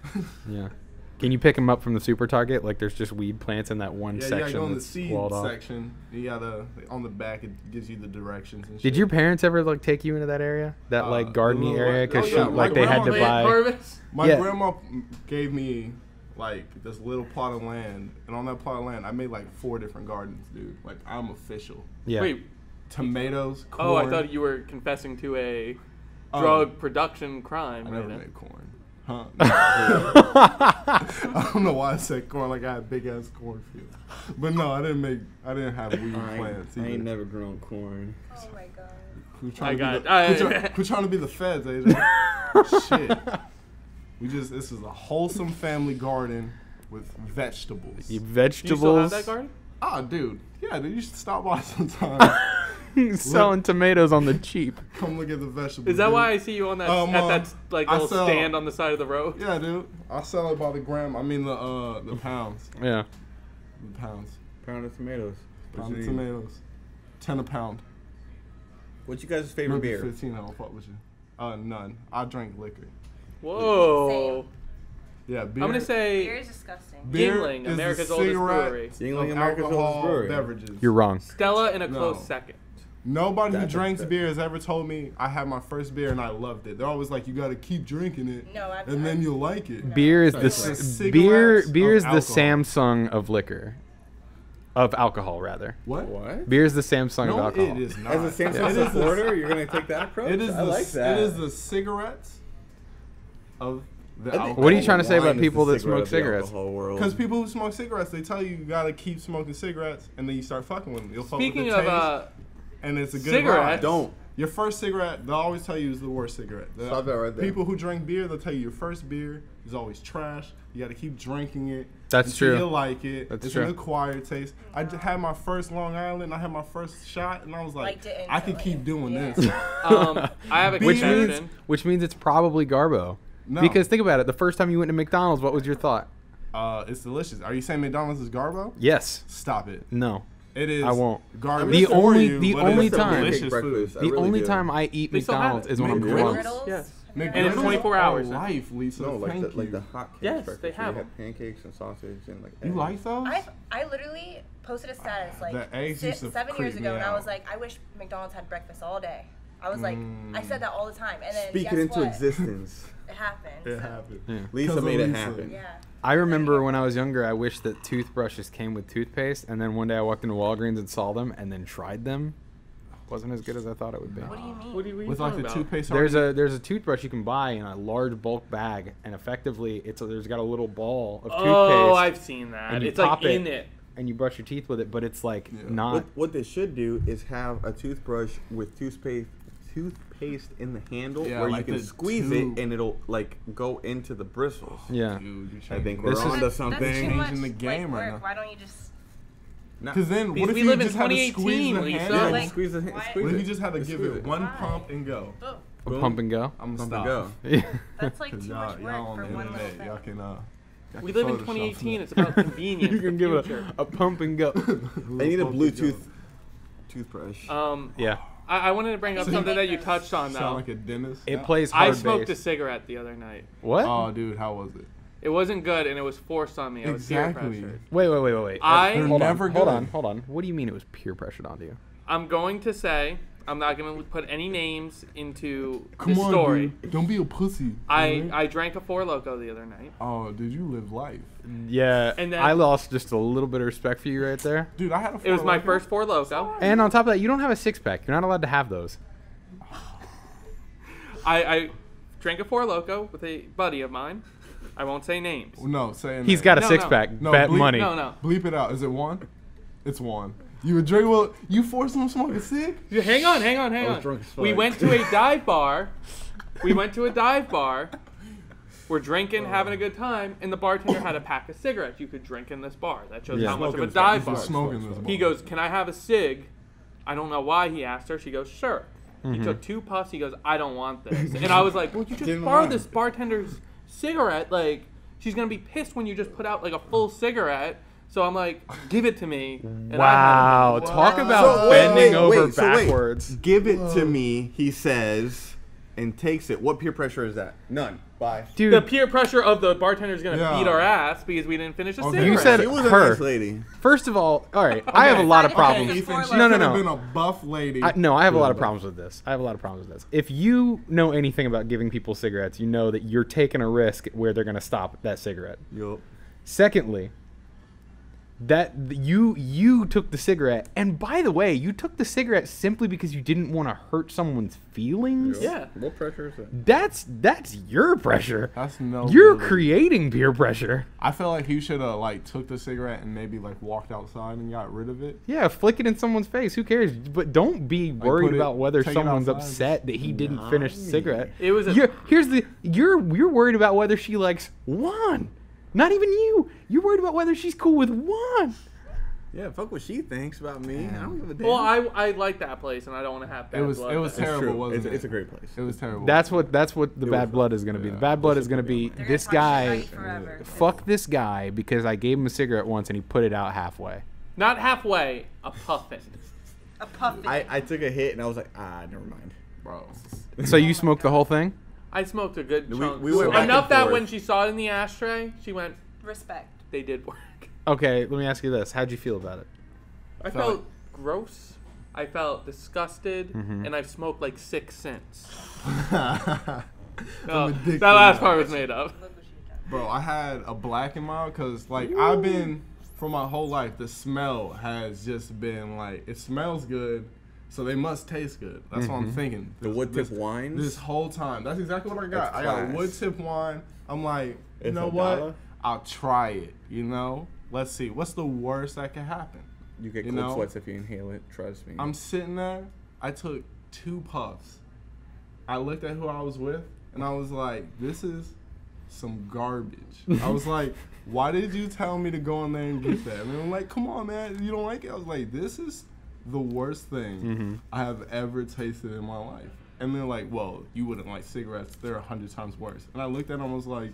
Can you pick them up from the super Target? Like there's just weed plants in that one Yeah, you gotta section go in the that's seed walled off. section. You gotta on the back. It gives you the directions and shit. Did your parents ever like take you into that area, that like the gardening little, area? like- Because oh, yeah, my like they had to grandma- buy. Harvest. My Yeah. grandma gave me like this little plot of land, and on that plot of land, I made like 4 different gardens, dude. Like I'm official. Yeah. Wait. Tomatoes, corn. Oh, I thought you were confessing to a drug production crime. I right never now. made corn. Huh? I don't know why I said corn like I had big ass cornfield. But no, I didn't have weed plants I either. ain't never grown corn. Oh my god. Quit I trying, got- quit trying to be the feds, AJ. Shit. This is a wholesome family garden with vegetables. You Do you still have vegetables. that garden? Ah, dude. Yeah, dude, you should stop by sometime. Selling tomatoes on the cheap. Come look at the vegetables. Is that dude. why I see you on that Um, at that like I little sell- stand on the side of the road? Yeah, dude. I sell it by the gram. I mean the pounds. Yeah. The pounds. Pound of tomatoes. Pound of tomatoes. 10 a pound. What's you guys' favorite Maybe beer? 15, I don't fuck with you. None. I drink liquor. Whoa. Yeah, beer. I'm gonna say Beer is disgusting. beer Yingling, is America's the oldest cigarette brewery. Yingling, of America's oldest alcohol brewery. beverages. You're wrong. Stella in a No. close second. Nobody who That's drinks a- beer has ever told me I had my first beer and I loved it. They're always like, you gotta keep drinking it, No, I've and then you'll like it. Beer is It's the like beer. cigarettes Beer of is the alcohol. Samsung of liquor, of alcohol rather. What? What? Beer is the Samsung of No, alcohol. it is not. As a Samsung It is the- supporter, you're gonna take that approach. It is I the, like that. It is the cigarettes of the I think- alcohol. What are you trying to say Wine about is people the that smoke cigarette of the cigarettes? alcohol world. Because people who smoke cigarettes, they tell you gotta keep smoking cigarettes, and then you start fucking with them. You'll fuck Speaking with the of taste, and it's a good cigarettes, ride. Don't. Your first cigarette, they'll always tell you is the worst cigarette. Stop that right there. People who drink beer, they'll tell you your first beer is always trash. You got to keep drinking it. That's until true. You like it. That's it's true. an acquired taste. I had my first Long Island. I had my first shot, and I was like, Liked it I could instantly. keep doing Yeah. this. I have a Which confession. Which means it's probably Garbo. No. Because think about it. The first time you went to McDonald's, what was your thought? It's delicious. Are you saying McDonald's is Garbo? Yes. Stop it. No. It is. I won't. Garbage The for only- you, the but only it's time- delicious Pancake food. breakfast. I The really only do. time I eat They still have McDonald's it. is when I'm McGriddles? drunk. Griddles? Yes. McGriddles And it's 24 hours. are life, Lisa. No, like Thank the, like you. the hot cake Yes, breakfast they where have you them. pancakes and sausage and like You eggs. like those? I literally posted a status like The eggs used to 7 creep years me ago, and I out. was like, I wish McDonald's had breakfast all day. I was like, I said that all the time, and then Speak guess it into what? existence. It happened. It so, happened. Lisa 'Cause of made it Lisa. happen. Yeah. I remember when I was younger, I wished that toothbrushes came with toothpaste, and then one day I walked into Walgreens and saw them, and then tried them. Wasn't as good as I thought it would be. What do you mean? What are you With like talking the about? toothpaste. There's a toothbrush you can buy in a large bulk bag, and effectively there's got a little ball of toothpaste, Oh, I've seen that. And you It's like pop it. in it. and you brush your teeth with it, but it's like Yeah. not. What they should do is have a toothbrush with toothpaste in the handle Yeah, where like you can the squeeze tube. it and it'll like go into the bristles. Yeah. Dude, you I think changing we're This is- onto That's something. too much, Changing the game like, right work. now. Why don't you just? Because then, Because what if we you live in just had to 2018, squeeze the Lisa. handle? Yeah, Like, just squeeze the why- squeeze What if it. you just had to Just give squeeze it it. one Why? pump and go? Oh, A Boom. pump and go. I'm Pump gonna and stop. go. that's like too Cause much work y'all on for the one little internet, thing. y'all can. Y'all We can live in Photoshop 2018. me. It's about convenience. You can the give it future. a pump and go. I need a Pump and go. Bluetooth toothbrush. Yeah. I wanted to bring up So- something that you touched on Sound though. like a dentist. It plays I hard smoked a bass. cigarette the other night. What? Oh, dude, how was it? It wasn't good, and it was forced on me. I was peer Exactly. pressured. Wait. They're hold never on, hold good. on, hold on. What do you mean it was peer pressured onto you? I'm going to say I'm not going to put any names into Come the on, story. dude. Don't be a pussy. I alright? I drank a Four Loko the other night. Oh, did you live life? Yeah, And then- I lost just a little bit of respect for you right there. Dude, I had a It was my Four Loko. first Four Loko. And on top of that, you don't have a six pack. You're not allowed to have those. I drank a Four Loko with a buddy of mine. I won't say names. No, say He's got a No, six no. pack. No, Bet bleep- money. No. Bleep it out. Is it one? It's one. You would drink well. You forced him to smoke a cig? Hang on. I was drunk as We fuck. went to a dive bar. We're drinking, having a good time, and the bartender had a pack of cigarettes you could drink in this bar. That shows Yeah. how much of a Smoking dive this bar. bar. Smoking this bar. He goes, "Can I have a cig?" I don't know why he asked her. She goes, "Sure." Mm-hmm. He took 2 puffs. He goes, "I don't want this." And I was like, "Well, you just Didn't borrowed want this it. bartender's cigarette. Like, she's gonna be pissed when you just put out like a full cigarette." So I'm like, "Give it to me." And I Wow, had it. talk about bending over backwards. Give it to me, he says, and takes it. What peer pressure is that? None. Bye. Dude, The peer pressure of the bartender's gonna Yeah. beat our ass because we didn't finish a Okay. cigarette. You said She was a her. nice lady. First of all right, I have a lot of Okay, problems. Ethan, she No, no, Could have no. been a buff lady. No, I have a lot of problems with this. If you know anything about giving people cigarettes, you know that you're taking a risk where they're going to stop that cigarette. Yup. Secondly, that you took the cigarette, and by the way, you took the cigarette simply because you didn't want to hurt someone's feelings. Yeah. What pressure is that? That's your pressure. That's no. You're good. creating peer pressure. I feel like he should have like took the cigarette and maybe like walked outside and got rid of it. Yeah, flick it in someone's face. Who cares? But don't be worried put it- about whether take it someone's outside. upset that he didn't finish the cigarette. It was a- you're worried about whether she likes Juan. Not even you. You're worried about whether she's cool with Juan. Yeah, fuck what she thinks about me. I don't give a damn. Well, I like that place, and I don't want to have bad blood. It was there. terrible, true. wasn't it? It's a great place. It was terrible. That's what the bad blood is going to be. The bad blood is going to be They're this gonna talk guy. shit about you forever. Fuck this guy because I gave him a cigarette once and he put it out halfway. Not halfway, a puffin. A puffin. I took a hit and I was like, never mind. bro. So you smoked the whole thing? I smoked a good We- chunk. we went back Enough and that forth. when she saw it in the ashtray, she went, Respect. they did work. Okay, let me ask you this: how'd you feel about it? I felt gross. I felt disgusted, Mm-hmm. and I've smoked like 6 since. I'm No, addicted that last now. part was made up. Look what she done. Bro, I had a black and mild because, like, I've been, for my whole life, the smell has just been, like, it smells good, so they must taste good. That's what I'm thinking. The wood tip wines? This whole time. That's exactly what I got. That's I got a class. wood tip wine. I'm like, you It's know a what? dollar? I'll try it, you know? Let's see. What's the worst that could happen? You get You cold know? sweats if you inhale it. Trust me. I'm sitting there. I took 2 puffs. I looked at who I was with, and I was like, this is some garbage. I was like, why did you tell me to go in there and get that? And I'm like, come on, man. You don't like it? I was like, this is the worst thing I have ever tasted in my life. And they're like, well, you wouldn't like cigarettes. They're 100 times worse. And I looked at them and was like,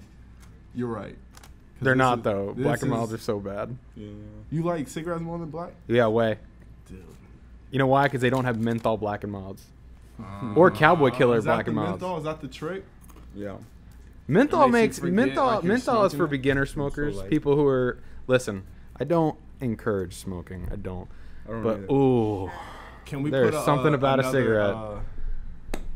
you're right. 'Cause They're this not is- though. this Black and is- milds are so bad. You like cigarettes more than black? Yeah, way. Dude. You know why? Because they don't have menthol black and milds. Or cowboy killer Is that black the and milds. menthol? Is that the trick? Yeah. Menthol makes makes you forget, menthol. like, you're Menthol is for smoking it? beginner smokers, like- people who are. Listen, I don't encourage smoking. I don't. I don't But either. ooh, Can we There's put something about a another, cigarette.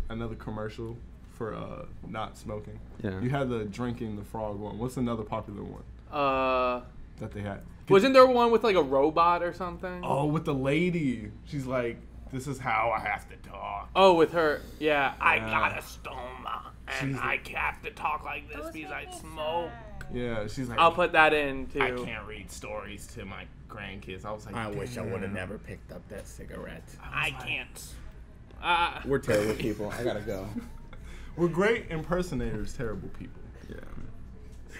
Another commercial for not smoking. Yeah. You had the drinking the frog one. What's another popular one that they had? Wasn't there one with like a robot or something? Oh, with the lady. She's like, "This is how I have to talk." Oh, with her. Yeah, I got a stoma, and She's I have to talk like this Those because make I me smoke. sad. Yeah, she's like, I'll put that in too. I can't read stories to my grandkids. I was like, I wish I would have "Damn." never picked up that cigarette. I can't. We're terrible people. I gotta go. We're great impersonators, terrible people. Yeah.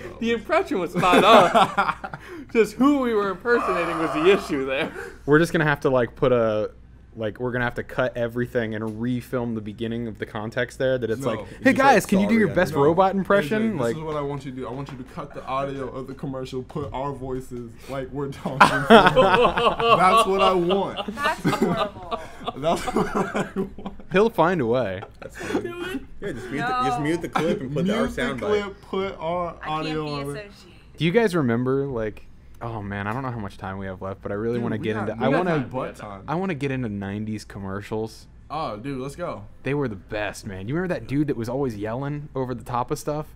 So. The impression was spot on. Just who we were impersonating was the issue there. we're just gonna have to like put a. Like we're gonna have to cut everything and refilm the beginning of the context there. That it's No. like, You hey just guys, said can you do your sorry, best No, robot AJ, impression? this Like, is what I want you to do. I want you to cut the audio of the commercial, put our voices like we're talking. That's what I want. That's horrible. That's what I want. he'll find a way. That's fine. Yeah, No. just mute the clip and put our Mute the sound bite. clip, put our I can't audio be on it. associated. Do you guys remember like? Oh man, I don't know how much time we have left, but I really want to get into. I want to. butt time. I want to get into '90s commercials. Oh, dude, let's go. They were the best, man. You remember that dude that was always yelling over the top of stuff?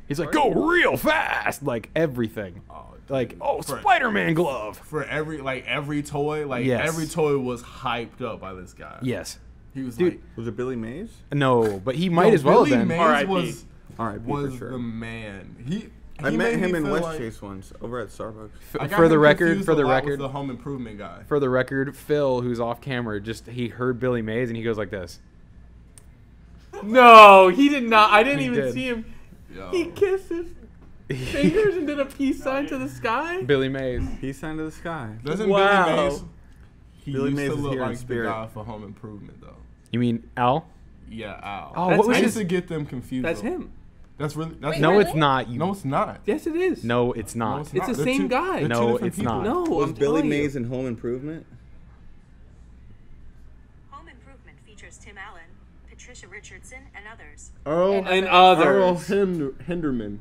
He's like, "Go real fast!" Like everything. Oh, dude. Like, oh, For- Spider-Man glove. For every toy, like Yes. every toy was hyped up by this guy. Yes. He was Dude. like, Was it Billy Mays? No, but he might as well Billy have been. Mays R.I.P. was R.I.P. was for sure. the man. I met made me him in feel West like- Chase once over at Starbucks. I got For the him record, confused for a the lot with record, the Home Improvement guy. for the record, Phil, who's off camera, he heard Billy Mays and he goes like this. No, he did not. I didn't He even did. see him. Yo. He kissed his fingers and did a peace sign to the sky. Billy Mays. He signed to the sky. Doesn't Wow. Billy Mays? He Billy used Mays to is look here in like the spirit. guy for Home Improvement, though. You mean Al? Yeah, Al. Oh, That's what was I his? used to get them confused. That's though. him. That's really. That's Wait, No, really? it's not. You. No, it's not. Yes, it is. No, it's not. it's It's the They're same guy. they're No, different it's not. No, Was I'm Billy telling Mays you. in Home Improvement? Home Improvement features Tim Allen, Patricia Richardson, and others. Earl And Earl others. Hinderman.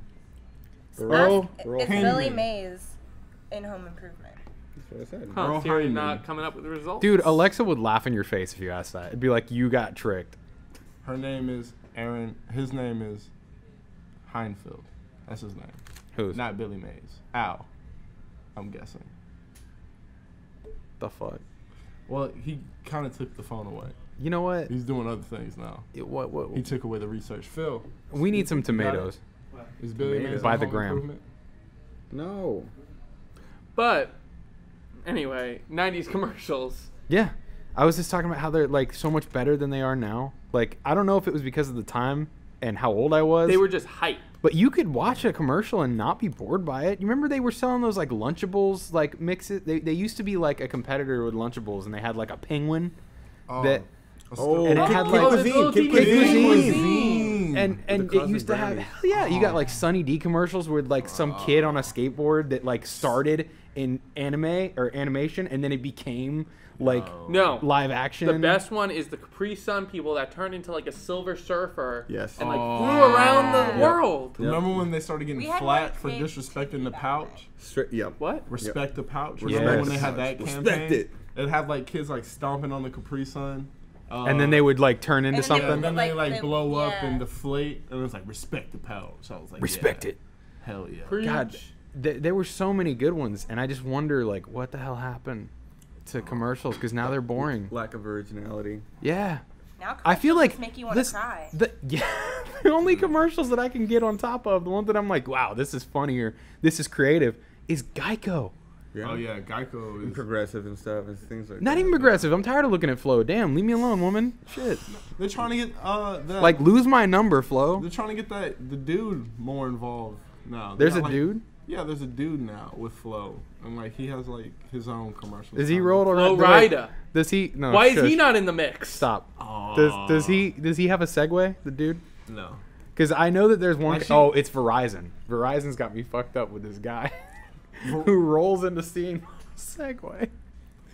It's Earl Billy Henry. Mays in Home Improvement. That's what I said. Huh, Earl so you're Hyman. not coming up with the results. Dude, Alexa would laugh in your face if you asked that. It'd be like, you got tricked. Her name is Aaron. His name is Heinfeld. That's his name. Whose? Not Billy Mays. Al. I'm guessing. The fuck. Well, he kind of took the phone away. You know what? He's doing other things now. What? He took away the research. Phil, We need some tomatoes. is Billy Mays By on the Home gram. Improvement? No. But anyway, 90s commercials. Yeah. I was just talking about how they're like so much better than they are now. Like, I don't know if it was because of the time and how old I was. They were just hype. But you could watch a commercial and not be bored by it. You remember they were selling those like Lunchables like mixes? They used to be like a competitor with Lunchables, and they had like a penguin that and it had like Kid Cuisine. and it used to have hell yeah, you got like Sunny D commercials with like some kid on a skateboard that like started in anime or animation, and then it became like No. live action. The best one is the Capri Sun people that turned into like a Silver Surfer. Yes. And like flew around the world. Remember when they started getting We had flat one for big disrespecting the back pouch? Yep. What? Respect the pouch. Yes. Remember when they had that Respect campaign? it. It had like kids like stomping on the Capri Sun. And then they would like turn into And then they something. And then they like Like, blow up yeah. and deflate, and it was like respect the pouch. So I was like, Respect yeah, it. Hell yeah. Preach. God, there were so many good ones, and I just wonder like what the hell happened to commercials because now they're boring. Lack of originality. Yeah. Now I feel like commercials make you want to cry. The only commercials that I can get on top of, the one that I'm like, wow, this is funny or this is creative, is Geico. Yeah. Oh yeah, Geico And is. progressive and stuff and things like Not that. even progressive. I'm tired of looking at Flo. Damn, leave me alone, woman. Shit. They're trying to get that. Like, lose my number, Flo. they're trying to get the dude more involved now. They There's got, a like- dude? Yeah, there's a dude now with Flo, and like he has like his own commercial. Is he rolled around? Flo Rida. Does he? No. Why is he shush. not in the mix? Stop. Does he have a Segway, the dude? No. Because I know that there's one. Actually- Oh, it's Verizon. Verizon's got me fucked up with this guy who rolls into scene Segway.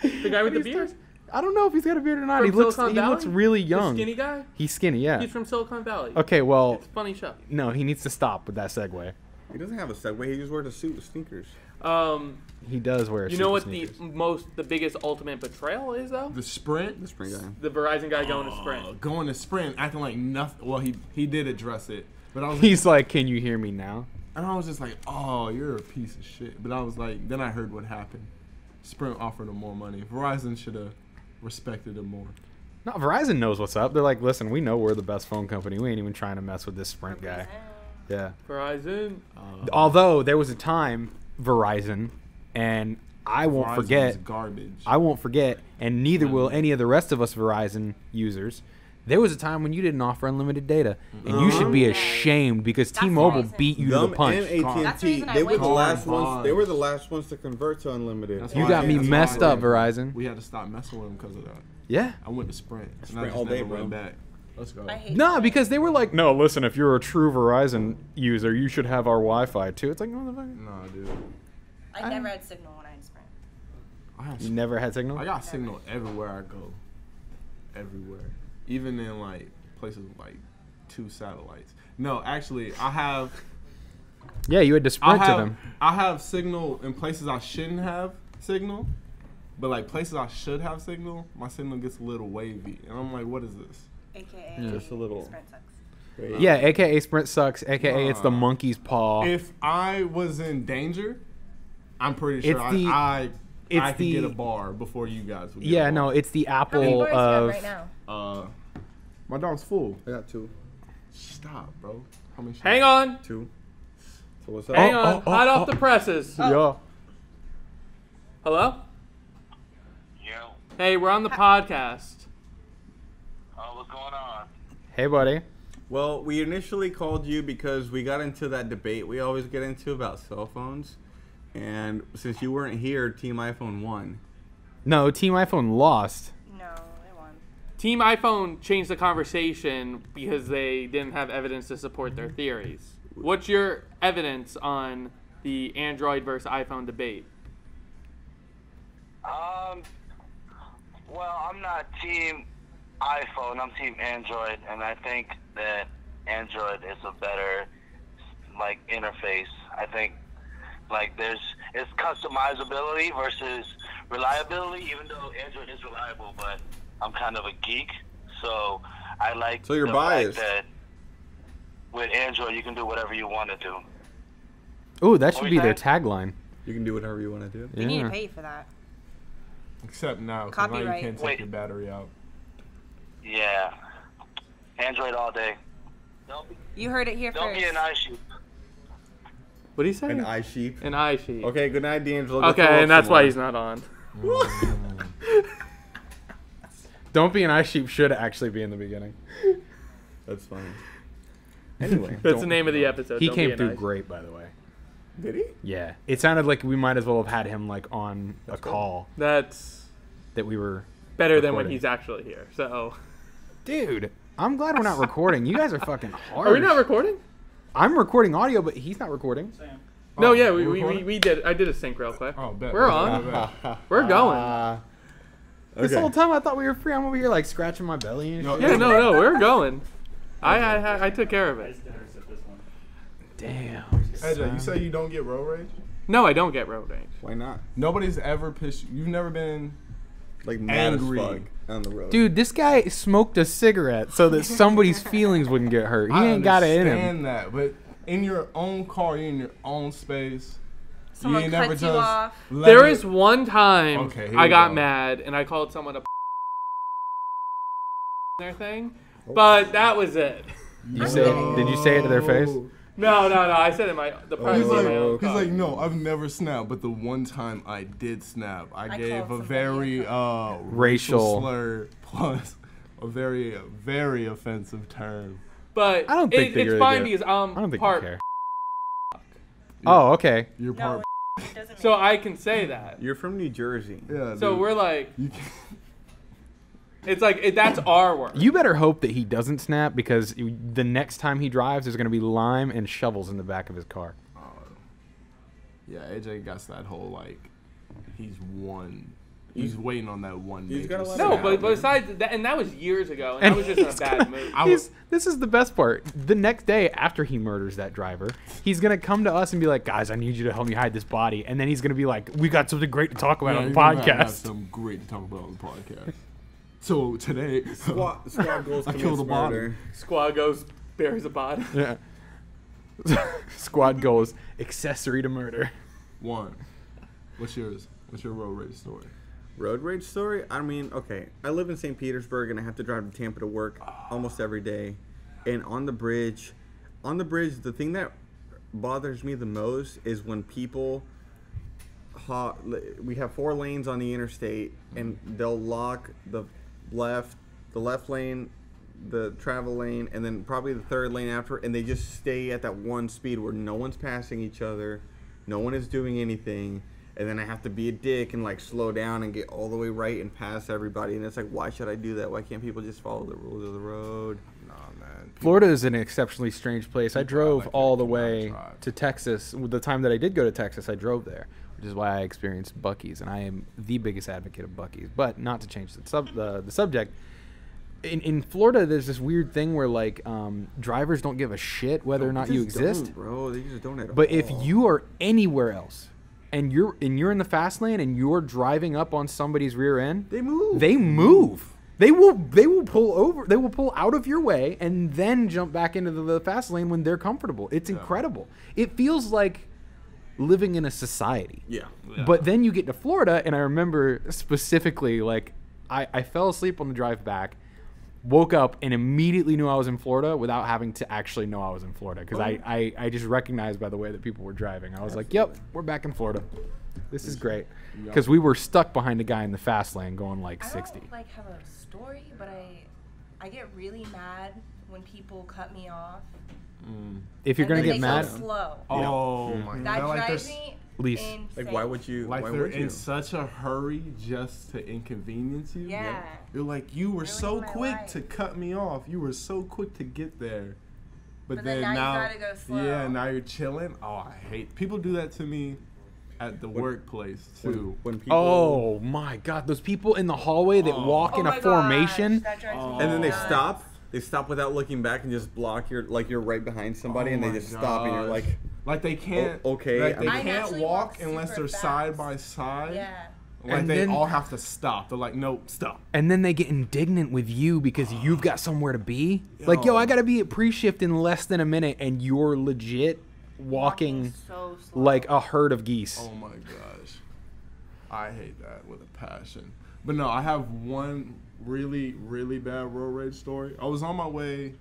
The guy with the He beard? starts- I don't know if he's got a beard or not. From He looks Silicon he looks Valley? really The young. skinny guy? He's skinny, yeah. He's from Silicon Valley. Okay, well, It's a funny show. no, he needs to stop with that Segway. He doesn't have a Segway. He just wears a suit with sneakers. He does wear. You know what sneakers. the biggest ultimate betrayal is though? The Sprint. The spring guy. The Verizon guy going to Sprint. Going to Sprint, acting like nothing. Well, he did address it, but I was He's like, "Can you hear me now?" and I was just like, oh, you're a piece of shit. But I was like, then I heard what happened. Sprint offered him more money. Verizon should have respected him more. No, Verizon knows what's up. They're like, "Listen, we know we're the best phone company. We ain't even trying to mess with this Sprint guy." Yeah. Verizon. Although there was a time, Verizon, and I won't Verizon forget. is garbage. I won't forget, and neither will any of the rest of us Verizon users. There was a time when you didn't offer unlimited data, and you should be ashamed because That's the T-Mobile reason. beat you to the Them punch. and That's the AT&T, reason I they were went the to last Vaughn. ones. They were the last ones to convert to unlimited. That's You why- got me that's messed why up, Verizon. We had to stop messing with him because of that. Yeah. I went to Sprint. And Sprint I just all day, never bro. went back. Let's go. I hate No, Sprint. because they were like, "No, listen, if you're a true Verizon user, you should have our Wi-Fi too." It's like, motherfucker. Nah, dude. I never had signal when I had Sprint. You never had signal. I got signal everywhere I go. Everywhere. Even in like places with like 2 satellites. No, actually, I have Yeah, you had to sprint to them. I have signal in places I shouldn't have signal. But like places I should have signal, my signal gets a little wavy. And I'm like, what is this? AKA Just a little. Sprint sucks. Yeah, AKA Sprint sucks. AKA it's the Nah. monkey's paw. If I was in danger, I'm pretty sure It's the- I it's could get the- a bar before you guys would get Yeah, a no, bar. it's the How many apple bars do you have of. right now? My dog's full. I got 2. Stop, bro. How many? Hang on. 2. So what's up? Hang on. Hot off the presses. Yeah. Hello? Yo, Hey, we're on the podcast. what's going on? Hey, buddy. Well, we initially called you because we got into that debate we always get into about cell phones. And since you weren't here, Team iPhone won. No, Team iPhone lost. No, they won. Team iPhone changed the conversation because they didn't have evidence to support their theories. What's your evidence on the Android versus iPhone debate? Well, I'm not team iPhone. I'm team Android, and I think that Android is a better, like, interface. I think, like, it's customizability versus reliability, even though Android is reliable, but I'm kind of a geek, so I like So you're the biased. fact that with Android you can do whatever you want to do. Oh, that should What be was their that? tagline. You can do whatever you want to do. We need to Yeah. pay you for that. Except now, 'cause now you Copyright. can't take Wait. your battery out. Yeah. Android all day. You heard it here Don't first. be an iShoot. What do you say? An eye sheep. An eye sheet. Okay, good night, D'Angelo. Go throw Okay, up and that's some why more. he's not on. Don't be an ice sheep should actually be in the beginning. That's funny. Anyway, That's Don't- the name of the episode. He Don't came be an through eye sheet. great, by the way. did he? Yeah, it sounded like we might as well have had him like on a call That's that we were. better than when Recording. he's actually here. So, Dude, I'm glad we're not recording. You guys are fucking hard. are we not recording? I'm recording audio, but he's not recording. No, Oh, yeah, we're we recording? did. I did a sync real quick. Oh, bet. We're bet, on. bet, bet. We're going. This Okay. whole time I thought we were free. I'm over here like scratching my belly and shit. Yeah, no, we're going. I took care of it. Damn. AJ, you say you don't get road rage? No, I don't get road rage. Why not? Nobody's ever pissed you. You've never been Like mad Angry. as fuck on the road. Dude, this guy smoked a cigarette so that somebody's feelings wouldn't get hurt. He I ain't got it in him. understand that, but in your own car, you're in your own space. Someone you ain't never cuts you just off. let There it- is one time Okay, here I we got go. mad and I called someone a their thing, but that was it. You say? Did you say it to their face? No, I said it in the He's privacy of my own like, he's car. like, no, I've never snapped, but the one time I did snap, I I gave called a somebody very a Racial. slur plus a very offensive term. But I don't think they it's really fine get- because I don't think part, they care. Oh, okay. You're No, part. it doesn't so make I can say that. You're from New Jersey. Yeah. So dude. we're like, You can, it's like that's our work. You better hope that he doesn't snap because the next time he drives, there's going to be lime and shovels in the back of his car. yeah, AJ got that whole like, he's waiting on that one. He's got a major lot No, of snap. but besides that, and that was years ago, and I was just in a he's bad gonna- mood. This is the best part. The next day after he murders that driver, he's going to come to us and be like, guys, I need you to help me hide this body. And then he's going to be like, we got something great to talk about Yeah, on the he's gonna have podcast. Something great to talk about on the podcast. So today, Squad goals I commits killed a body. murder. Squad goes, buries a body. Yeah. Squad goals, accessory to murder. One. What's yours? What's your road rage story? Road rage story? I mean, okay. I live in St. Petersburg and I have to drive to Tampa to work almost every day. And on the bridge, the thing that bothers me the most is when people we have 4 lanes on the interstate and they'll lock the left lane, the travel lane, and then probably the third lane after, and they just stay at that one speed where no one's passing each other, no one is doing anything. And then I have to be a dick and like slow down and get all the way right and pass everybody. And it's like, why should I do that? Why can't people just follow the rules of the road? Nah, man. Florida is an exceptionally strange place. I drove like all that the cannot way drive. to Texas. The time that I did go to Texas, I drove there, which is why I experienced Buc-ee's, and I am the biggest advocate of Buc-ee's. But not to change the subject. In Florida, there's this weird thing where like drivers don't give a shit whether or not you Just exist. don't, bro. They just don't at But all. if you are anywhere else, and you're in the fast lane and you're driving up on somebody's rear end, They move. They move. They will pull over. They will pull out of your way and then jump back into the fast lane when they're comfortable. It's incredible. It feels like living in a society. Yeah. But then you get to Florida, and I remember specifically, like, I fell asleep on the drive back, woke up, and immediately knew I was in Florida without having to actually know I was in Florida because I just recognized by the way that people were driving. I was like, yep, we're back in Florida. This is great. Because we were stuck behind a guy in the fast lane going like I 60. don't like have a story, but I get really mad when people cut me off. If you're and going to then get they mad, go slow. Oh my god. That Like, drives they're, me Leaf. insane. Like, why would you? like why they're would you? in such a hurry just to inconvenience you. Yeah. You're like, you were so Ruining my quick life. to cut me off. You were so quick to get there. But then then now you gotta go slow. Yeah, now you're chilling. Oh, I hate people do that to me at the workplace too. When people. oh my God, those people in the hallway that walk Oh in a my formation. Gosh, that drives me And then they nuts. stop. They stop without looking back and just block your like you're right behind somebody, Oh and they my just stop, and you're gosh. like, they can't. okay, Like they I I can't naturally walk walk unless super they're fast. side by side. Yeah. Like And they then- all have to stop. They're like, nope, stop. And then they get indignant with you because you've got somewhere to be. Like, yo, I got to be at pre-shift in less than a minute, and you're legit walking so slow. like a herd of geese. Oh my gosh. I hate that with a passion. But no, I have one really, really bad road rage story. I was on my way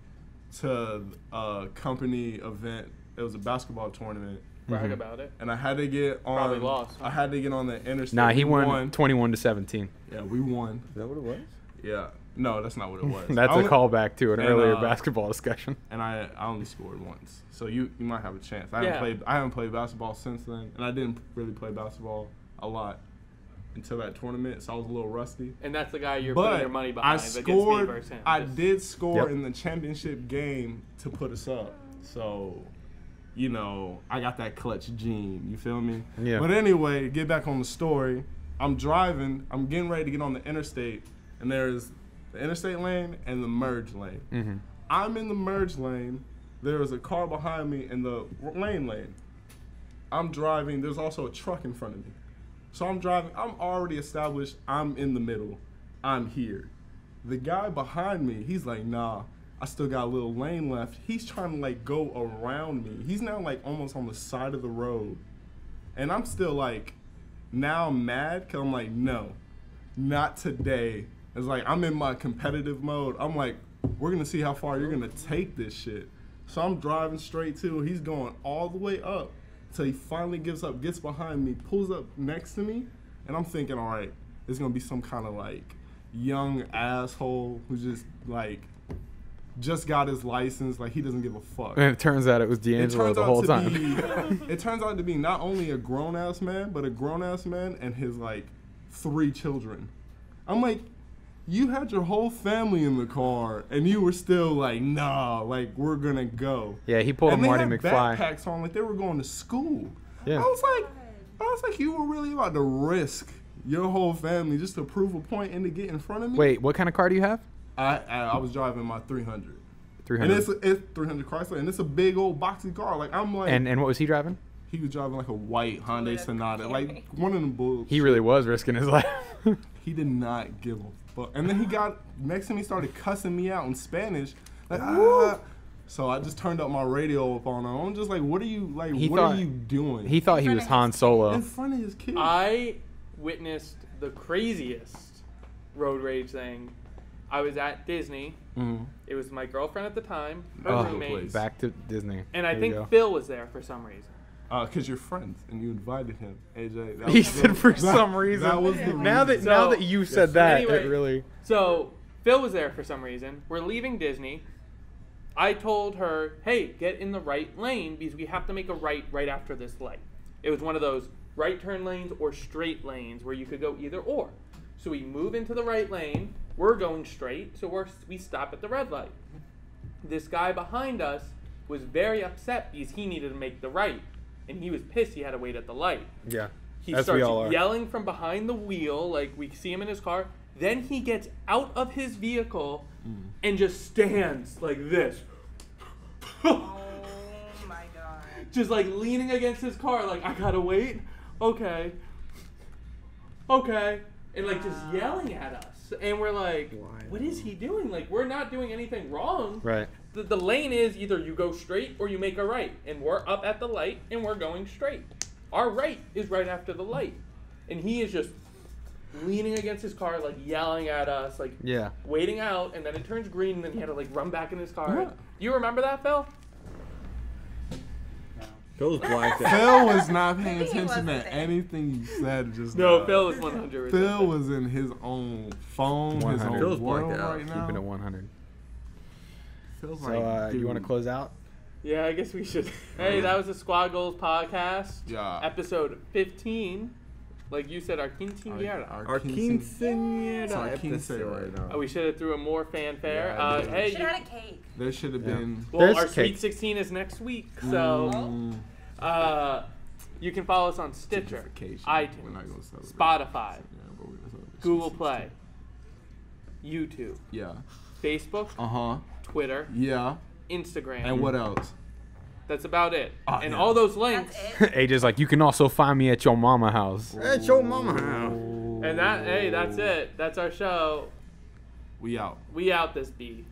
to a company event. It was a basketball tournament. Brag about it. And I had to get on. Probably lost. I had to get on the interstate. Nah, he We won 21-17. Yeah, we won. Is that what it was? Yeah. No, that's not what it was. That's I a only- callback to an and, earlier uh, basketball discussion. And I only scored once. So you might have a chance. I Yeah. haven't played basketball since then, and I didn't really play basketball a lot until that tournament, so I was a little rusty. And that's the guy you're putting But your money I behind against me scored. versus him. I Just- did score Yep. in the championship game to put us up. So, you know, I got that clutch gene. You feel me? Yeah. But anyway, to get back on the story, I'm driving. I'm getting ready to get on the interstate, and there's the interstate lane and the merge lane. Mm-hmm. I'm in the merge lane. There was a car behind me in the lane. I'm driving. There's also a truck in front of me. So I'm driving. I'm already established. I'm in the middle. I'm here. The guy behind me, he's like, nah, I still got a little lane left. He's trying to like go around me. He's now like almost on the side of the road. And I'm still like, now I'm mad because I'm like, no, not today. It's like, I'm in my competitive mode. I'm like, we're going to see how far you're going to take this shit. So I'm driving straight to, he's going all the way up till he finally gives up, gets behind me, pulls up next to me. And I'm thinking, all right, there's going to be some kind of like young asshole who just like, just got his license, like he doesn't give a fuck. And it turns out it was D'Angelo the whole time. It turns out to be not only a grown ass man, but a grown ass man and his like 3 children. I'm like, you had your whole family in the car, and you were still like, nah, like we're gonna go. Yeah, he pulled a And they Marty had McFly. backpacks on, like they were going to school. Yeah. I was like, you were really about to risk your whole family just to prove a point and to get in front of me. Wait, what kind of car do you have? I was driving my 300. 300. And it's 300 Chrysler, and it's a big old boxy car. Like I'm like, And what was he driving? he was driving like a white Hyundai Toyota Sonata, Camry. like one of them bulls. He really was risking his life. He did not give a fuck. And then he got next to me, started cussing me out in Spanish, like ah. So I just turned up my radio up on him. I'm just like, what are you like? He What thought- are you doing? He thought he was Han Solo. in front of his kid. I witnessed the craziest road rage thing. I was at Disney. Mhm. It was my girlfriend at the time, her Oh, roommate, back to Disney. and I There you think go. Phil was there for some reason. Cause you're friends and you invited him, AJ. That He was said the- for that- some reason. That was the now reason. that you said that, Anyway. it really. So Phil was there for some reason. We're leaving Disney. I told her, hey, get in the right lane because we have to make a right after this light. It was one of those right turn lanes or straight lanes where you could go either or. So we move into the right lane. We're going straight, so we stop at the red light. This guy behind us was very upset because he needed to make the right. And he was pissed he had to wait at the light. Yeah. He As we starts all are. yelling from behind the wheel, like we see him in his car. Then he gets out of his vehicle and just stands like this. Oh my god. Just like leaning against his car, like, I gotta wait. Okay. Okay. And like just yelling at us. And we're like, what is he doing? Like, we're not doing anything wrong. Right. The lane is either you go straight or you make a right. And we're up at the light and we're going straight. Our right is right after the light. And he is just leaning against his car, like yelling at us, like Yeah. waiting out. And then it turns green and then he had to like run back in his car. Yeah. You remember that, Phil? Phil's blacked out. Phil was not paying Maybe he attention wasn't to there. anything you said just No, now. Phil was 100%. Phil was in his own phone, his 100. own Phil's world blacked out. right now. Keeping it 100. Feels So, like, you want to dude. close out? Yeah, I guess we should. Hey, that was the Squad Goals podcast. Yeah. Episode 15. Like you said, our quinceañera. Our quinceañera It's our quince episode. right now. Oh, we should have threw a more fanfare. Yeah, dude. Hey, Should have had a cake. There should have Yeah. been. well, There's our cake. Sweet 16 is next week. So you can follow us on Stitcher, We're iTunes, not gonna celebrate. Spotify, Yeah, but we're gonna celebrate. Google Play, YouTube, Yeah. Facebook, Uh huh. Twitter, Yeah. Instagram. And what else? That's about it. Ah, and yeah. all those links. That's it. AJ's like, you can also find me at your mama house. At your mama house. And that, hey, that's it. That's our show. We out. We out this bee.